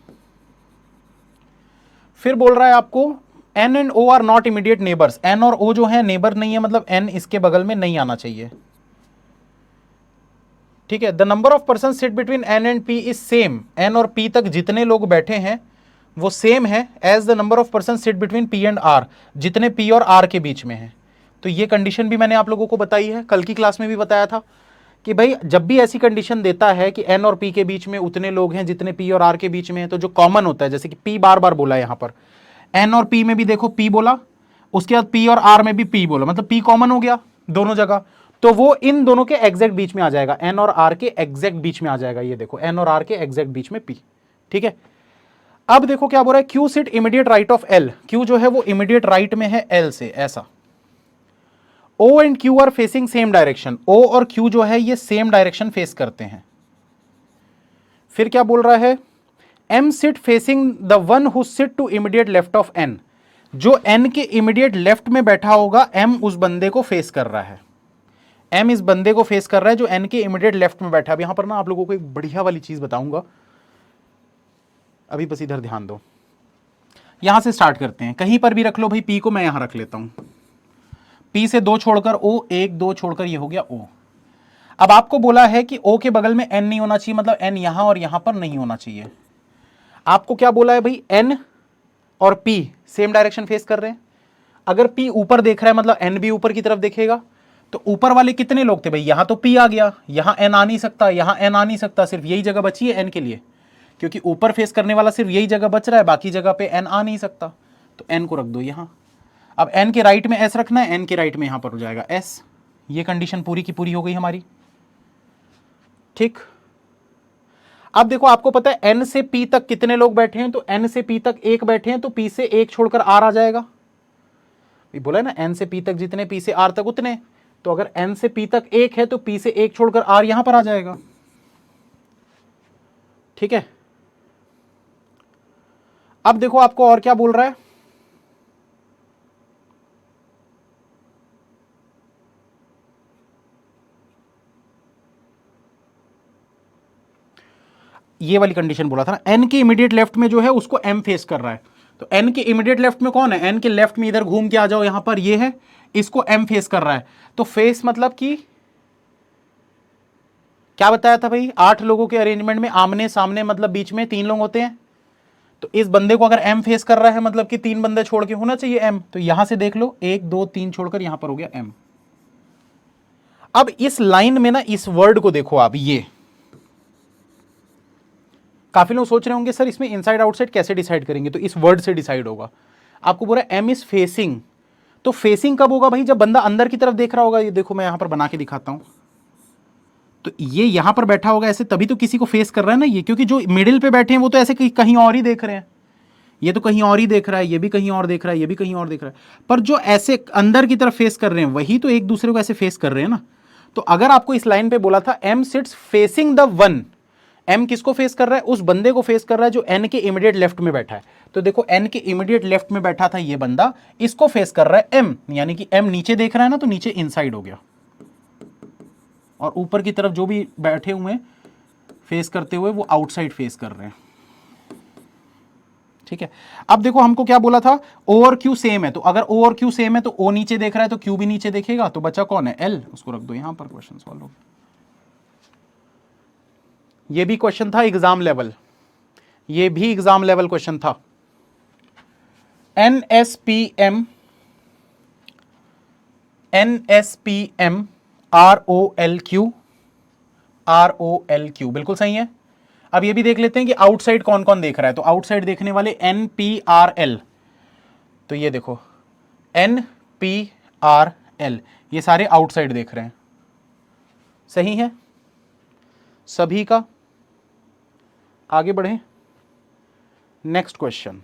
फिर बोल रहा है आपको N and O are not immediate neighbours, N और ओ जो है नेबर नहीं है, मतलब एन इसके बगल में नहीं आना चाहिए, ठीक है। The number of person sit between N and P is same, N और पी तक जितने लोग बैठे हैं वो सेम है as the number of person sit between P and R, जितने पी और आर के बीच में है। तो ये कंडीशन भी मैंने आप लोगों को बताई है, कल की क्लास में भी बताया था कि भाई जब भी ऐसी कंडीशन देता है कि एन और पी के बीच में उतने लोग हैं जितने पी और आर के बीच में है, तो जो कॉमन होता है, जैसे कि पी बार बार बोला यहां पर, एन और पी में भी देखो पी बोला, उसके बाद पी और आर में भी पी बोला, मतलब पी कॉमन हो गया दोनों जगह, तो वो इन दोनों के एग्जैक्ट बीच में आ जाएगा, एन और आर के एग्जैक्ट बीच में आ जाएगा। ये देखो एन और आर के एग्जैक्ट बीच में पी, ठीक है। अब देखो क्या बोल रहा है, Q sit immediate right of L, Q जो है वो इमीडिएट राइट में है एल से, ऐसा। O and Q are facing same direction, O और Q जो है ये सेम डायरेक्शन फेस करते हैं। फिर क्या बोल रहा है, M sit facing the one who sit to immediate left of N, जो N के इमीडिएट लेफ्ट में बैठा होगा M उस बंदे को फेस कर रहा है, M इस बंदे को फेस कर रहा है जो N के इमीडिएट लेफ्ट में बैठा है। अब यहां पर ना आप लोगों को एक बढ़िया वाली चीज बताऊंगा, अभी बस इधर ध्यान दो। यहां से स्टार्ट करते हैं, कहीं पर भी रख लो भाई, P को मैं यहां रख लेता हूं, P से 2 छोड़कर O, 1 2 छोड़कर ये हो गया O। अब आपको बोला है कि O के बगल में N नहीं होना चाहिए, मतलब N यहां और यहां पर नहीं होना चाहिए। आपको क्या बोला है भाई, N और P सेम डायरेक्शन फेस कर रहे हैं। अगर P ऊपर देख रहा है मतलब N भी ऊपर की तरफ देखेगा, तो ऊपर वाले कितने लोग थे भाई, यहां तो P आ गया, यहां N आ नहीं सकता, यहां N आ नहीं सकता, सिर्फ यही जगह बची है N के लिए, क्योंकि ऊपर फेस करने वाला सिर्फ यही जगह बच रहा है, बाकी जगह पे N आ नहीं सकता, तो N को रख दो यहां। अब N के राइट में S रखना है, N के राइट में यहां पर हो जाएगा S। ये कंडीशन पूरी की पूरी हो गई हमारी, ठीक। अब देखो आपको पता है N से P तक कितने लोग बैठे हैं, तो N से P तक 1 बैठे हैं, तो P से 1 छोड़कर R आ जाएगा। ये बोला है ना N से P तक जितने, P से R तक उतने, तो अगर N से P तक 1 है तो P से 1 छोड़कर R यहां पर आ जाएगा, ठीक है। अब देखो आपको और क्या बोल रहा है, ये वाली कंडीशन बोला था ना, N के इमीडिएट लेफ्ट में जो है उसको M फेस कर रहा है, तो N के इमीडिएट लेफ्ट में कौन है, N के लेफ्ट में इधर घूम के आ जाओ, यहां पर ये है, इसको M फेस कर रहा है। तो फेस मतलब कि क्या बताया था भाई, 8 लोगों के अरेंजमेंट में आमने सामने मतलब बीच में 3 लोग होते हैं, तो इस बंदे को अगर M फेस कर रहा है मतलब कि 3 बंदे छोड़ के होना चाहिए M, तो यहां से देख लो 1 2 3 छोड़कर यहां पर हो गया M। अब इस लाइन में ना इस वर्ड को देखो आप, ये काफी लोग सोच रहे होंगे सर इसमें इनसाइड आउटसाइड कैसे डिसाइड करेंगे, तो इस वर्ड से डिसाइड होगा। आपको पूरा एम इज फेसिंग, तो फेसिंग कब होगा भाई, जब बंदा अंदर की तरफ देख रहा होगा। ये देखो मैं यहां पर बना के दिखाता हूं, तो ये यहां पर बैठा होगा ऐसे, तभी तो किसी को फेस कर रहा है ना ये, क्योंकि जो मिडिल पे बैठे हैं वो तो ऐसे कहीं और ही देख रहे हैं, ये तो कहीं और ही देख रहा है, ये भी कहीं और देख रहा है, ये भी कहीं और देख रहा है, पर जो ऐसे अंदर की तरफ फेस कर रहे हैं वही तो एक दूसरे को ऐसे फेस कर रहे हैं ना। तो अगर आपको इस लाइन पे बोला था M sits facing the one, M किसको फेस कर रहा है, उस बंदे को फेस कर रहा है जो एन के इमीडिएट लेफ्ट में बैठा है। तो देखो एन के इमीडिएट लेफ्ट में बैठा था ये बंदा, इसको फेस कर रहा है एम, यानी कि एम नीचे देख रहा है ना, तो नीचे इनसाइड हो गया, और ऊपर की तरफ जो भी बैठे हुए हैं फेस करते हुए वो आउटसाइड फेस कर रहे हैं। ठीक है, अब देखो हमको क्या बोला था, ओ और क्यू सेम है, तो अगर ओ और क्यू सेम है तो ओ नीचे देख रहा है तो क्यू भी नीचे देखेगा, तो बचा कौन है, एल, उसको रख दो यहां पर, क्वेश्चन सॉल्व हो गया। ये भी क्वेश्चन था एग्जाम लेवल, ये भी एग्जाम लेवल क्वेश्चन था। NSPM ROLQ बिल्कुल सही है। अब ये भी देख लेते हैं कि आउटसाइड कौन कौन देख रहा है, तो आउटसाइड देखने वाले NPRL, तो ये देखो NPRL, ये सारे आउटसाइड देख रहे हैं, सही है सभी का। आगे बढ़े, नेक्स्ट क्वेश्चन।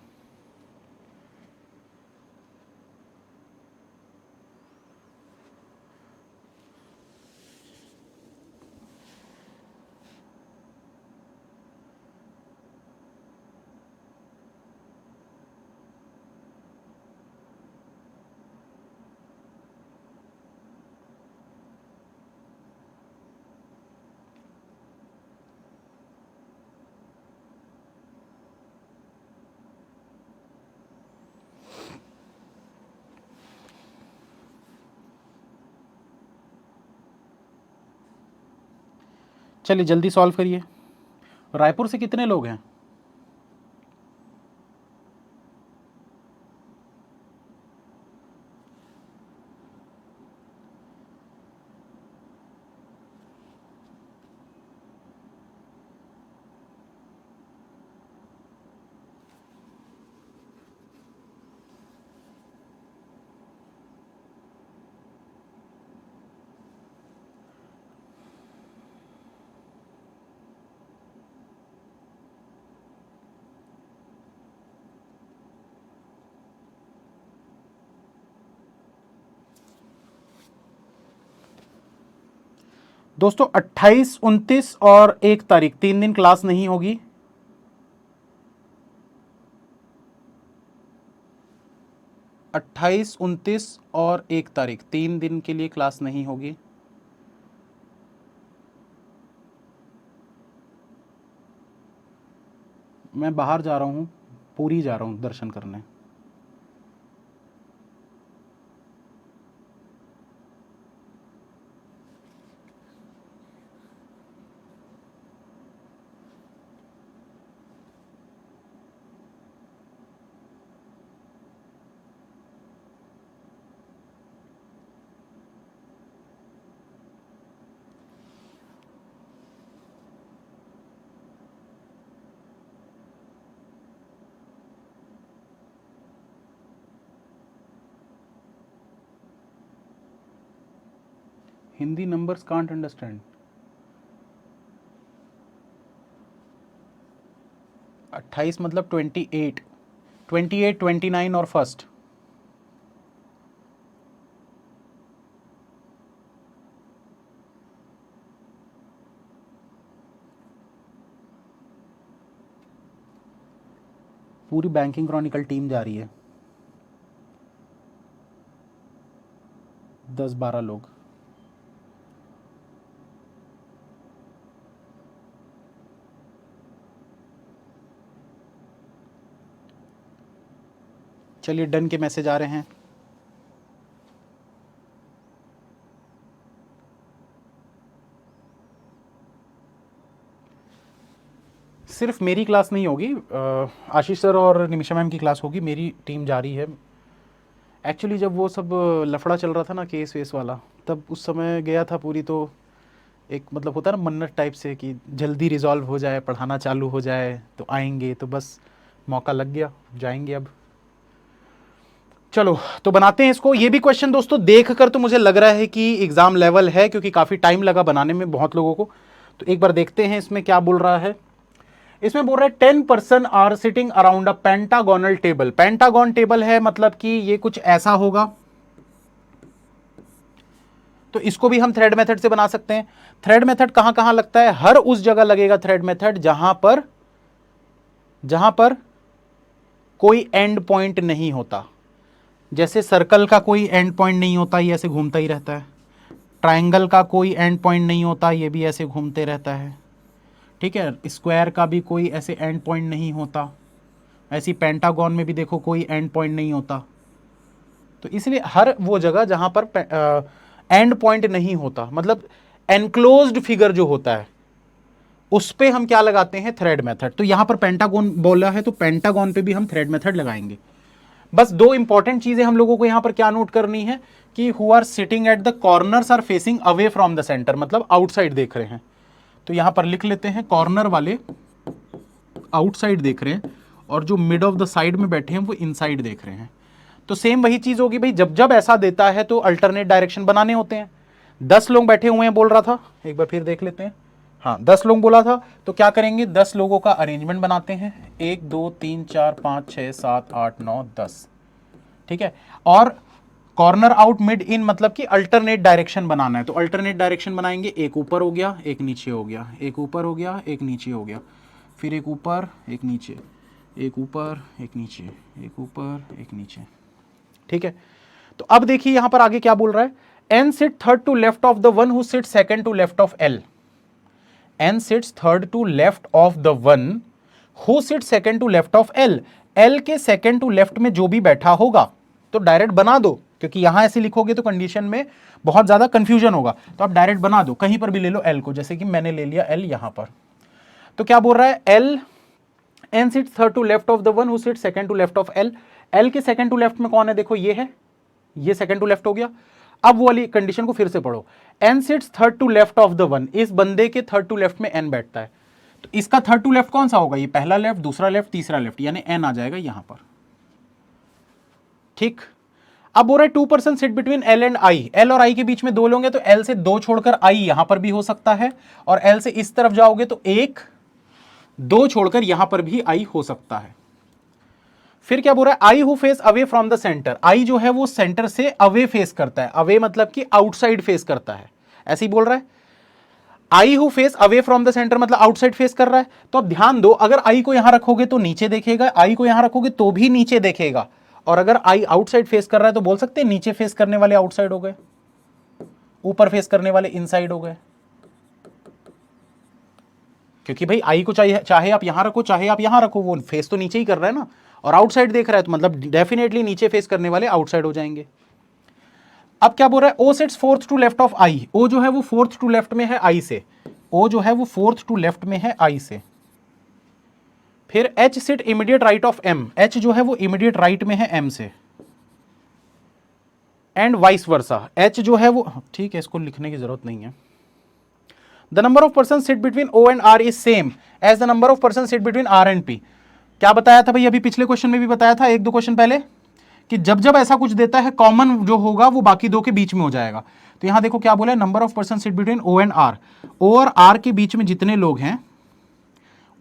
चलिए जल्दी सॉल्व करिए। रायपुर से कितने लोग हैं, दोस्तों 28, 29 और 1 तारीख 3 दिन क्लास नहीं होगी। 28, 29 और 1 तारीख 3 दिन के लिए क्लास नहीं होगी। मैं बाहर जा रहा हूँ, पूरी जा रहा हूँ दर्शन करने। Hindi numbers can't understand. 28 मतलब 28, 28, 29 और फर्स्ट। पूरी बैंकिंग क्रॉनिकल टीम जा रही है, 10-12 लोग। चलिए डन के मैसेज आ रहे हैं। सिर्फ मेरी क्लास नहीं होगी, आशीष सर और निमिषा मैम की क्लास होगी, मेरी टीम जा रही है। एक्चुअली जब वो सब लफड़ा चल रहा था ना, केस वेस वाला, तब उस समय गया था पूरी, तो एक मतलब होता है ना मन्नत टाइप से कि जल्दी रिजॉल्व हो जाए, पढ़ाना चालू हो जाए तो आएंगे, तो बस मौका लग गया, जाएंगे अब। चलो तो बनाते हैं इसको। ये भी क्वेश्चन दोस्तों देख कर तो मुझे लग रहा है कि एग्जाम लेवल है, क्योंकि काफ़ी टाइम लगा बनाने में बहुत लोगों को। तो एक बार देखते हैं इसमें क्या बोल रहा है। इसमें बोल रहा है 10 person are sitting around a pentagonal table. Pentagon table है मतलब कि ये कुछ ऐसा होगा। तो इसको भी हम थ्रेड मेथड से बना सकते हैं। थ्रेड मेथड कहां कहां लगता है? हर उस जगह लगेगा थ्रेड मेथड जहां पर कोई एंड पॉइंट नहीं होता। जैसे सर्कल का कोई एंड पॉइंट नहीं होता, ये ऐसे घूमता ही रहता है। ट्रायंगल का कोई एंड पॉइंट नहीं होता, ये भी ऐसे घूमते रहता है। ठीक है, स्क्वायर का भी कोई ऐसे एंड पॉइंट नहीं होता। ऐसी पेंटागन में भी देखो कोई एंड पॉइंट नहीं होता। तो इसलिए हर वो जगह जहां पर एंड पॉइंट नहीं होता, मतलब एनक्लोज्ड फिगर जो होता है, उस पे हम क्या लगाते हैं? Thread method. तो यहां पर पेंटागन बोला है, तो पेंटागन पे भी हम थ्रेड मेथड लगाएंगे। बस दो इंपॉर्टेंट चीजें हम लोगों को यहां पर क्या नोट करनी है कि who are sitting at the corners are facing away from the centre, मतलब आउटसाइड देख रहे हैं। तो यहां पर लिख लेते हैं कॉर्नर वाले आउटसाइड देख रहे हैं, और जो मिड ऑफ द साइड में बैठे हैं वो इनसाइड देख रहे हैं। तो सेम वही चीज होगी भाई, जब जब ऐसा देता है तो अल्टरनेट डायरेक्शन बनाने होते हैं। 10 लोग बैठे हुए हैं बोल रहा था, एक बार फिर देख लेते हैं। हाँ 10 लोग बोला था, तो क्या करेंगे? 10 लोगों का अरेंजमेंट बनाते हैं, 1 2 3 4 5 6 7 8 9 10। ठीक है, और कॉर्नर आउट मिड इन मतलब कि अल्टरनेट डायरेक्शन बनाना है। तो अल्टरनेट डायरेक्शन बनाएंगे, एक ऊपर हो गया एक नीचे हो गया, एक ऊपर हो गया एक नीचे हो गया, फिर एक ऊपर एक नीचे, एक ऊपर एक नीचे, एक ऊपर एक नीचे। ठीक है, तो अब देखिए यहां पर आगे क्या बोल रहा है। N sit third to left of the one who sit second to left of L. N sits third to left of the one who sit second to left of L. L के second to left में जो भी बैठा होगा, तो direct बना दो, क्योंकि यहां ऐसे लिखोगे तो कंडीशन में बहुत ज्यादा कंफ्यूजन होगा। तो आप डायरेक्ट बना दो, कहीं पर भी ले लो एल को, जैसे कि मैंने ले लिया एल यहां पर। तो क्या बोल रहा है? L N sit third to left of the one who sit second to left of L. L के सेकंड टू लेफ्ट में कौन है? देखो ये है, ये सेकंड टू लेफ्ट हो गया। अब वो वाली कंडीशन को फिर से पढ़ो। N sits third to left of the one, इस बंदे के थर्ड टू लेफ्ट में एन बैठता है, तो इसका थर्ड टू लेफ्ट कौन सा होगा? ये पहला लेफ्ट, दूसरा लेफ्ट, तीसरा लेफ्ट, यानी एन आ जाएगा यहां पर। ठीक, अब बोल रहे 2 person sit between L and I. L और आई के बीच में दो लोग हैं, तो एल से दो छोड़कर आई यहां पर भी हो सकता है, और एल से इस तरफ जाओगे तो एक, दो छोड़कर यहां पर भी आई हो सकता है। फिर क्या बोल रहा है? I who face away from the centre. I जो है वो सेंटर से अवे फेस करता है, अवे मतलब कि आउटसाइड फेस करता है, ऐसे ही बोल रहा है। I who face away from the centre मतलब आउटसाइड फेस कर रहा है। तो अब ध्यान दो, अगर आई को यहां रखोगे तो नीचे देखेगा, आई को यहां रखोगे तो भी नीचे देखेगा, और अगर आई आउटसाइड फेस कर रहा है तो बोल सकते हैं नीचे फेस करने वाले आउटसाइड हो गए, ऊपर फेस करने वाले इनसाइड हो गए। क्योंकि भाई आई को चाहिए, चाहे आप यहां रखो चाहे आप यहां रखो, वो फेस तो नीचे ही कर रहा है ना, और आउटसाइड देख रहा है, तो मतलब डेफिनेटली नीचे फेस करने वाले आउटसाइड हो जाएंगे। अब क्या बोल रहा है? O sits fourth to left of I. O जो है वो फोर्थ टू लेफ्ट में है आई से, ओ जो है वो फोर्थ टू लेफ्ट में है आई से। फिर H sit immediate right of M. H जो है वो इमीडिएट राइट में है एम से, एंड वाइस वर्सा। एच जो है वो, ठीक है इसको लिखने की जरूरत नहीं है। The number of person sit between O and R is same as the number of person sit between R and P. क्या बताया था भाई? अभी पिछले क्वेश्चन में भी बताया था, एक दो क्वेश्चन पहले, कि जब जब ऐसा कुछ देता है कॉमन जो होगा वो बाकी दो के बीच में हो जाएगा। तो यहां देखो क्या बोला है, number of person sit between O and R. O और आर के बीच में जितने लोग हैं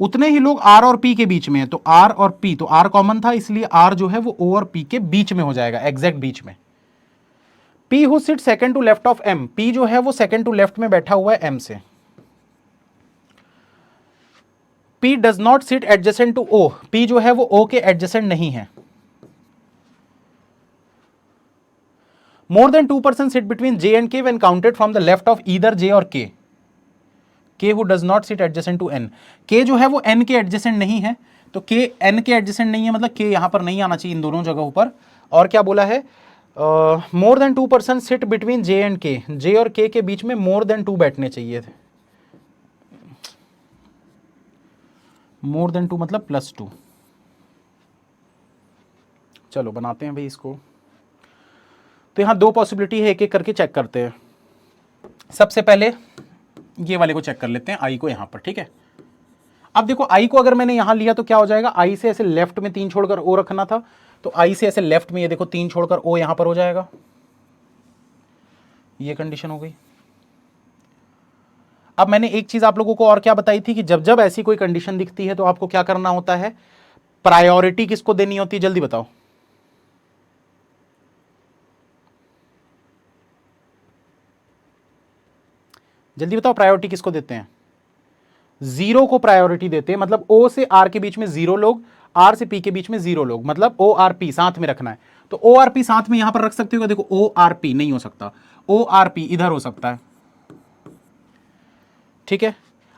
उतने ही लोग आर और पी के बीच में है। तो आर और पी, तो आर कॉमन था इसलिए आर जो है वो ओ और पी के बीच में हो जाएगा, एग्जैक्ट बीच में। P who sit second to left of M. P जो है वो सेकंड टू लेफ्ट में बैठा हुआ है एम से। P does not sit adjacent to O. P जो है वो ओ के एडजेसेंट नहीं है। More than 2 person sit between J and K when counted from the left of either J और K. K who does not sit adjacent to N. K जो है वो एन के एडजेसेंट नहीं है, तो के एन के एडजेसेंट नहीं है, मतलब के यहां पर नहीं आना चाहिए इन दोनों जगहों पर। और क्या बोला है? More than 2 person sit between J and के। जे और के बीच में मोर देन 2 बैठने चाहिए थे। मोर देन 2 मतलब +2। चलो बनाते हैं भाई इसको। तो यहां दो पॉसिबिलिटी है, एक एक करके चेक करते हैं। सबसे पहले ये वाले को चेक कर लेते हैं, आई को यहां पर, ठीक है। अब देखो आई को अगर मैंने यहां लिया तो क्या हो जाएगा, आई से ऐसे लेफ्ट में 3 छोड़कर ओ रखना था, तो आई से ऐसे लेफ्ट में ये देखो 3 छोड़कर ओ यहां पर हो जाएगा, ये कंडीशन हो गई। अब मैंने एक चीज आप लोगों को और क्या बताई थी कि जब जब ऐसी कोई कंडीशन दिखती है तो आपको क्या करना होता है, प्रायोरिटी किसको देनी होती है, जल्दी बताओ। जल्दी बताओ, प्रायोरिटी किसको देते हैं, जीरो को प्रायोरिटी देते हैं। मतलब ओ से आर के बीच में 0 लोग, आर से पी के बीच में 0 लोग, मतलब ओ आर पी साथ में रखना है। तो ओ आर पी साथ में यहां पर रख सकते हो, देखो ओ आर पी नहीं हो सकता, ओ आर पी इधर हो सकता है, ठीक है।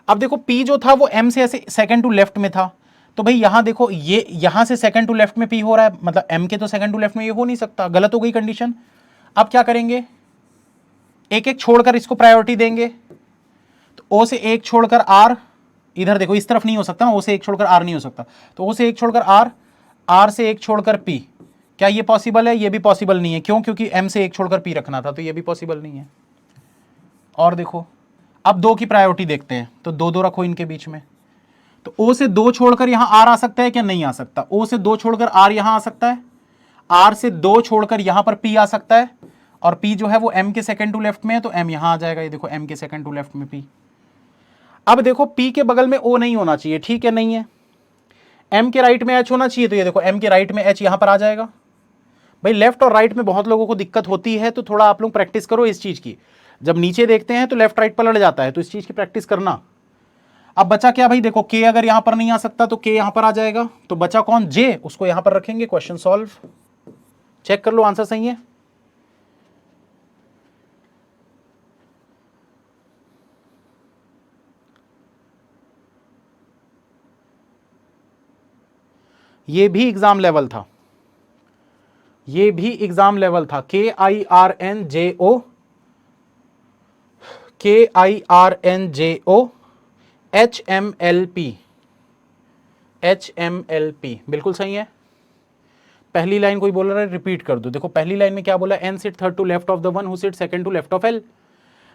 अब देखो पी जो था वो एम से ऐसे सेकंड टू लेफ्ट में था, तो भाई यहां देखो ये यहां से सेकंड टू लेफ्ट में पी हो रहा है, मतलब एम के तो सेकंड टू लेफ्ट में ये हो नहीं सकता, गलत हो गई कंडीशन। अब क्या करेंगे, एक एक छोड़कर इसको प्रायोरिटी देंगे। तो ओ से एक छोड़कर आर, इधर देखो इस तरफ नहीं हो सकता ना, ओ से एक छोड़कर आर नहीं हो सकता, तो ओ से एक छोड़कर आर, आर से एक छोड़कर पी, क्या ये पॉसिबल है, ये भी पॉसिबल नहीं है। क्यों, क्योंकि एम से एक छोड़कर पी रखना था, तो ये भी पॉसिबल नहीं है। और देखो अब 2 की प्रायोरिटी देखते हैं, तो 2 रखो इनके बीच में, तो ओ से 2 छोड़कर यहां आर आ सकता है क्या, नहीं आ सकता। ओ से 2 छोड़कर आर यहां आ सकता है, आर से 2 छोड़कर यहां पर पी आ सकता है, और पी जो है वो एम के सेकंड टू लेफ्ट में है, तो एम यहां आ जाएगा, ये देखो एम के सेकंड टू लेफ्ट में पी। अब देखो पी के बगल में ओ नहीं होना चाहिए, ठीक है, नहीं है। एम के राइट में एच होना चाहिए, तो ये देखो एम के राइट में एच यहां पर आ जाएगा। भाई लेफ्ट और राइट में बहुत लोगों को दिक्कत होती है, तो थोड़ा आप लोग प्रैक्टिस करो इस चीज की। जब नीचे देखते हैं तो लेफ्ट राइट पलट जाता है, तो इस चीज की प्रैक्टिस करना। अब बचा क्या भाई, देखो के अगर यहां पर नहीं आ सकता तो के यहां पर आ जाएगा, तो बचा कौन, जे, उसको यहां पर रखेंगे। क्वेश्चन सॉल्व, चेक कर लो आंसर सही है। ये भी एग्जाम लेवल था, ये भी एग्जाम लेवल था। KIRNJO, KIRNJO HMLP, HMLP बिल्कुल सही है। पहली लाइन कोई बोल रहा है, रिपीट कर दो। देखो पहली लाइन में क्या बोला, N sit third to left of the one who sit second to left of L.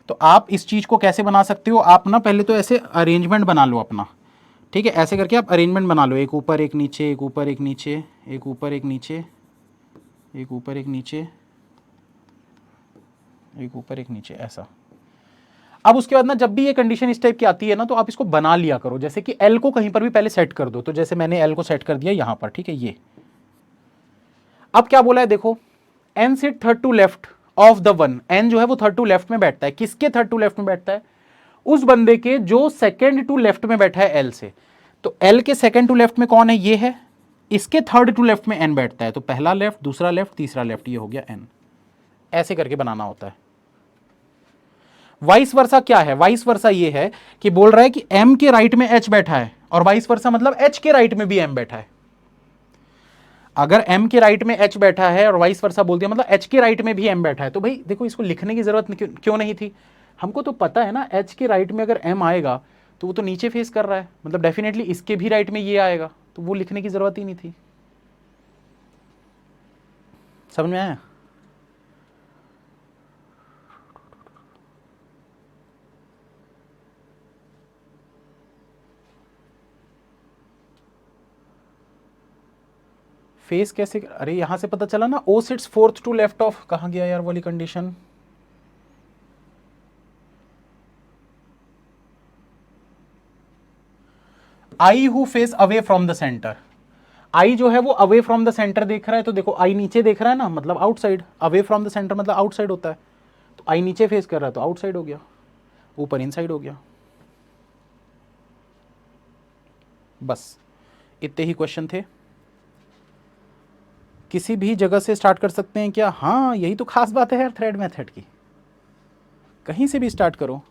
तो आप इस चीज को कैसे बना सकते हो, आप ना पहले तो ऐसे अरेंजमेंट बना लो अपना, ठीक है। ऐसे करके आप अरेंजमेंट बना लो, एक ऊपर एक नीचे, एक ऊपर एक नीचे, एक ऊपर एक नीचे, एक ऊपर एक नीचे, एक ऊपर एक नीचे, ऐसा। अब उसके बाद ना जब भी ये कंडीशन इस टाइप की आती है ना, तो आप इसको बना लिया करो। जैसे कि एल को कहीं पर भी पहले सेट कर दो, तो जैसे मैंने एल को सेट कर दिया यहां पर, ठीक है। ये अब क्या बोला है, देखो N sit third to left of the one, N जो है वो थर्ड टू लेफ्ट में बैठता है। किसके थर्ड टू लेफ्ट में बैठता है, उस बंदे के जो सेकंड टू लेफ्ट में बैठा है एल से। तो एल के सेकंड टू लेफ्ट में कौन है, ये है। इसके थर्ड टू लेफ्ट में एन बैठता है, तो पहला लेफ्ट, दूसरा लेफ्ट, तीसरा लेफ्ट, ये हो गया एन। ऐसे करके बनाना होता है। वाइस वर्सा क्या है, वाइस वर्सा ये है कि बोल रहा है कि एम के राइट में एच बैठा है, और वाइस वर्सा मतलब एच के राइट में भी एम बैठा है। अगर एम के राइट में एच बैठा है और वाइस वर्सा बोल दिया मतलब एच के राइट में भी एम बैठा है, तो भाई देखो इसको लिखने की जरूरत क्यों नहीं थी। हमको तो पता है ना, एच के राइट में अगर एम आएगा तो वो तो नीचे फेस कर रहा है, मतलब डेफिनेटली इसके भी राइट में ये आएगा, तो वो लिखने की जरूरत ही नहीं थी। समझ में आया। फेस कैसे, अरे यहां से पता चला ना, O sits fourth to left of, कहां गया यार वाली condition. I who face away from the centre, I जो है वो अवे फ्रॉम द सेंटर देख रहा है, तो देखो आई नीचे देख रहा है ना, मतलब outside. Away from the centre मतलब आउटसाइड होता है, तो आई नीचे फेस कर रहा है तो आउटसाइड हो गया, ऊपर इनसाइड हो गया। बस इतने ही क्वेश्चन थे। किसी भी जगह से स्टार्ट कर सकते हैं क्या, हाँ यही तो खास बात है यार थ्रेड मेथड की, कहीं से भी स्टार्ट करो।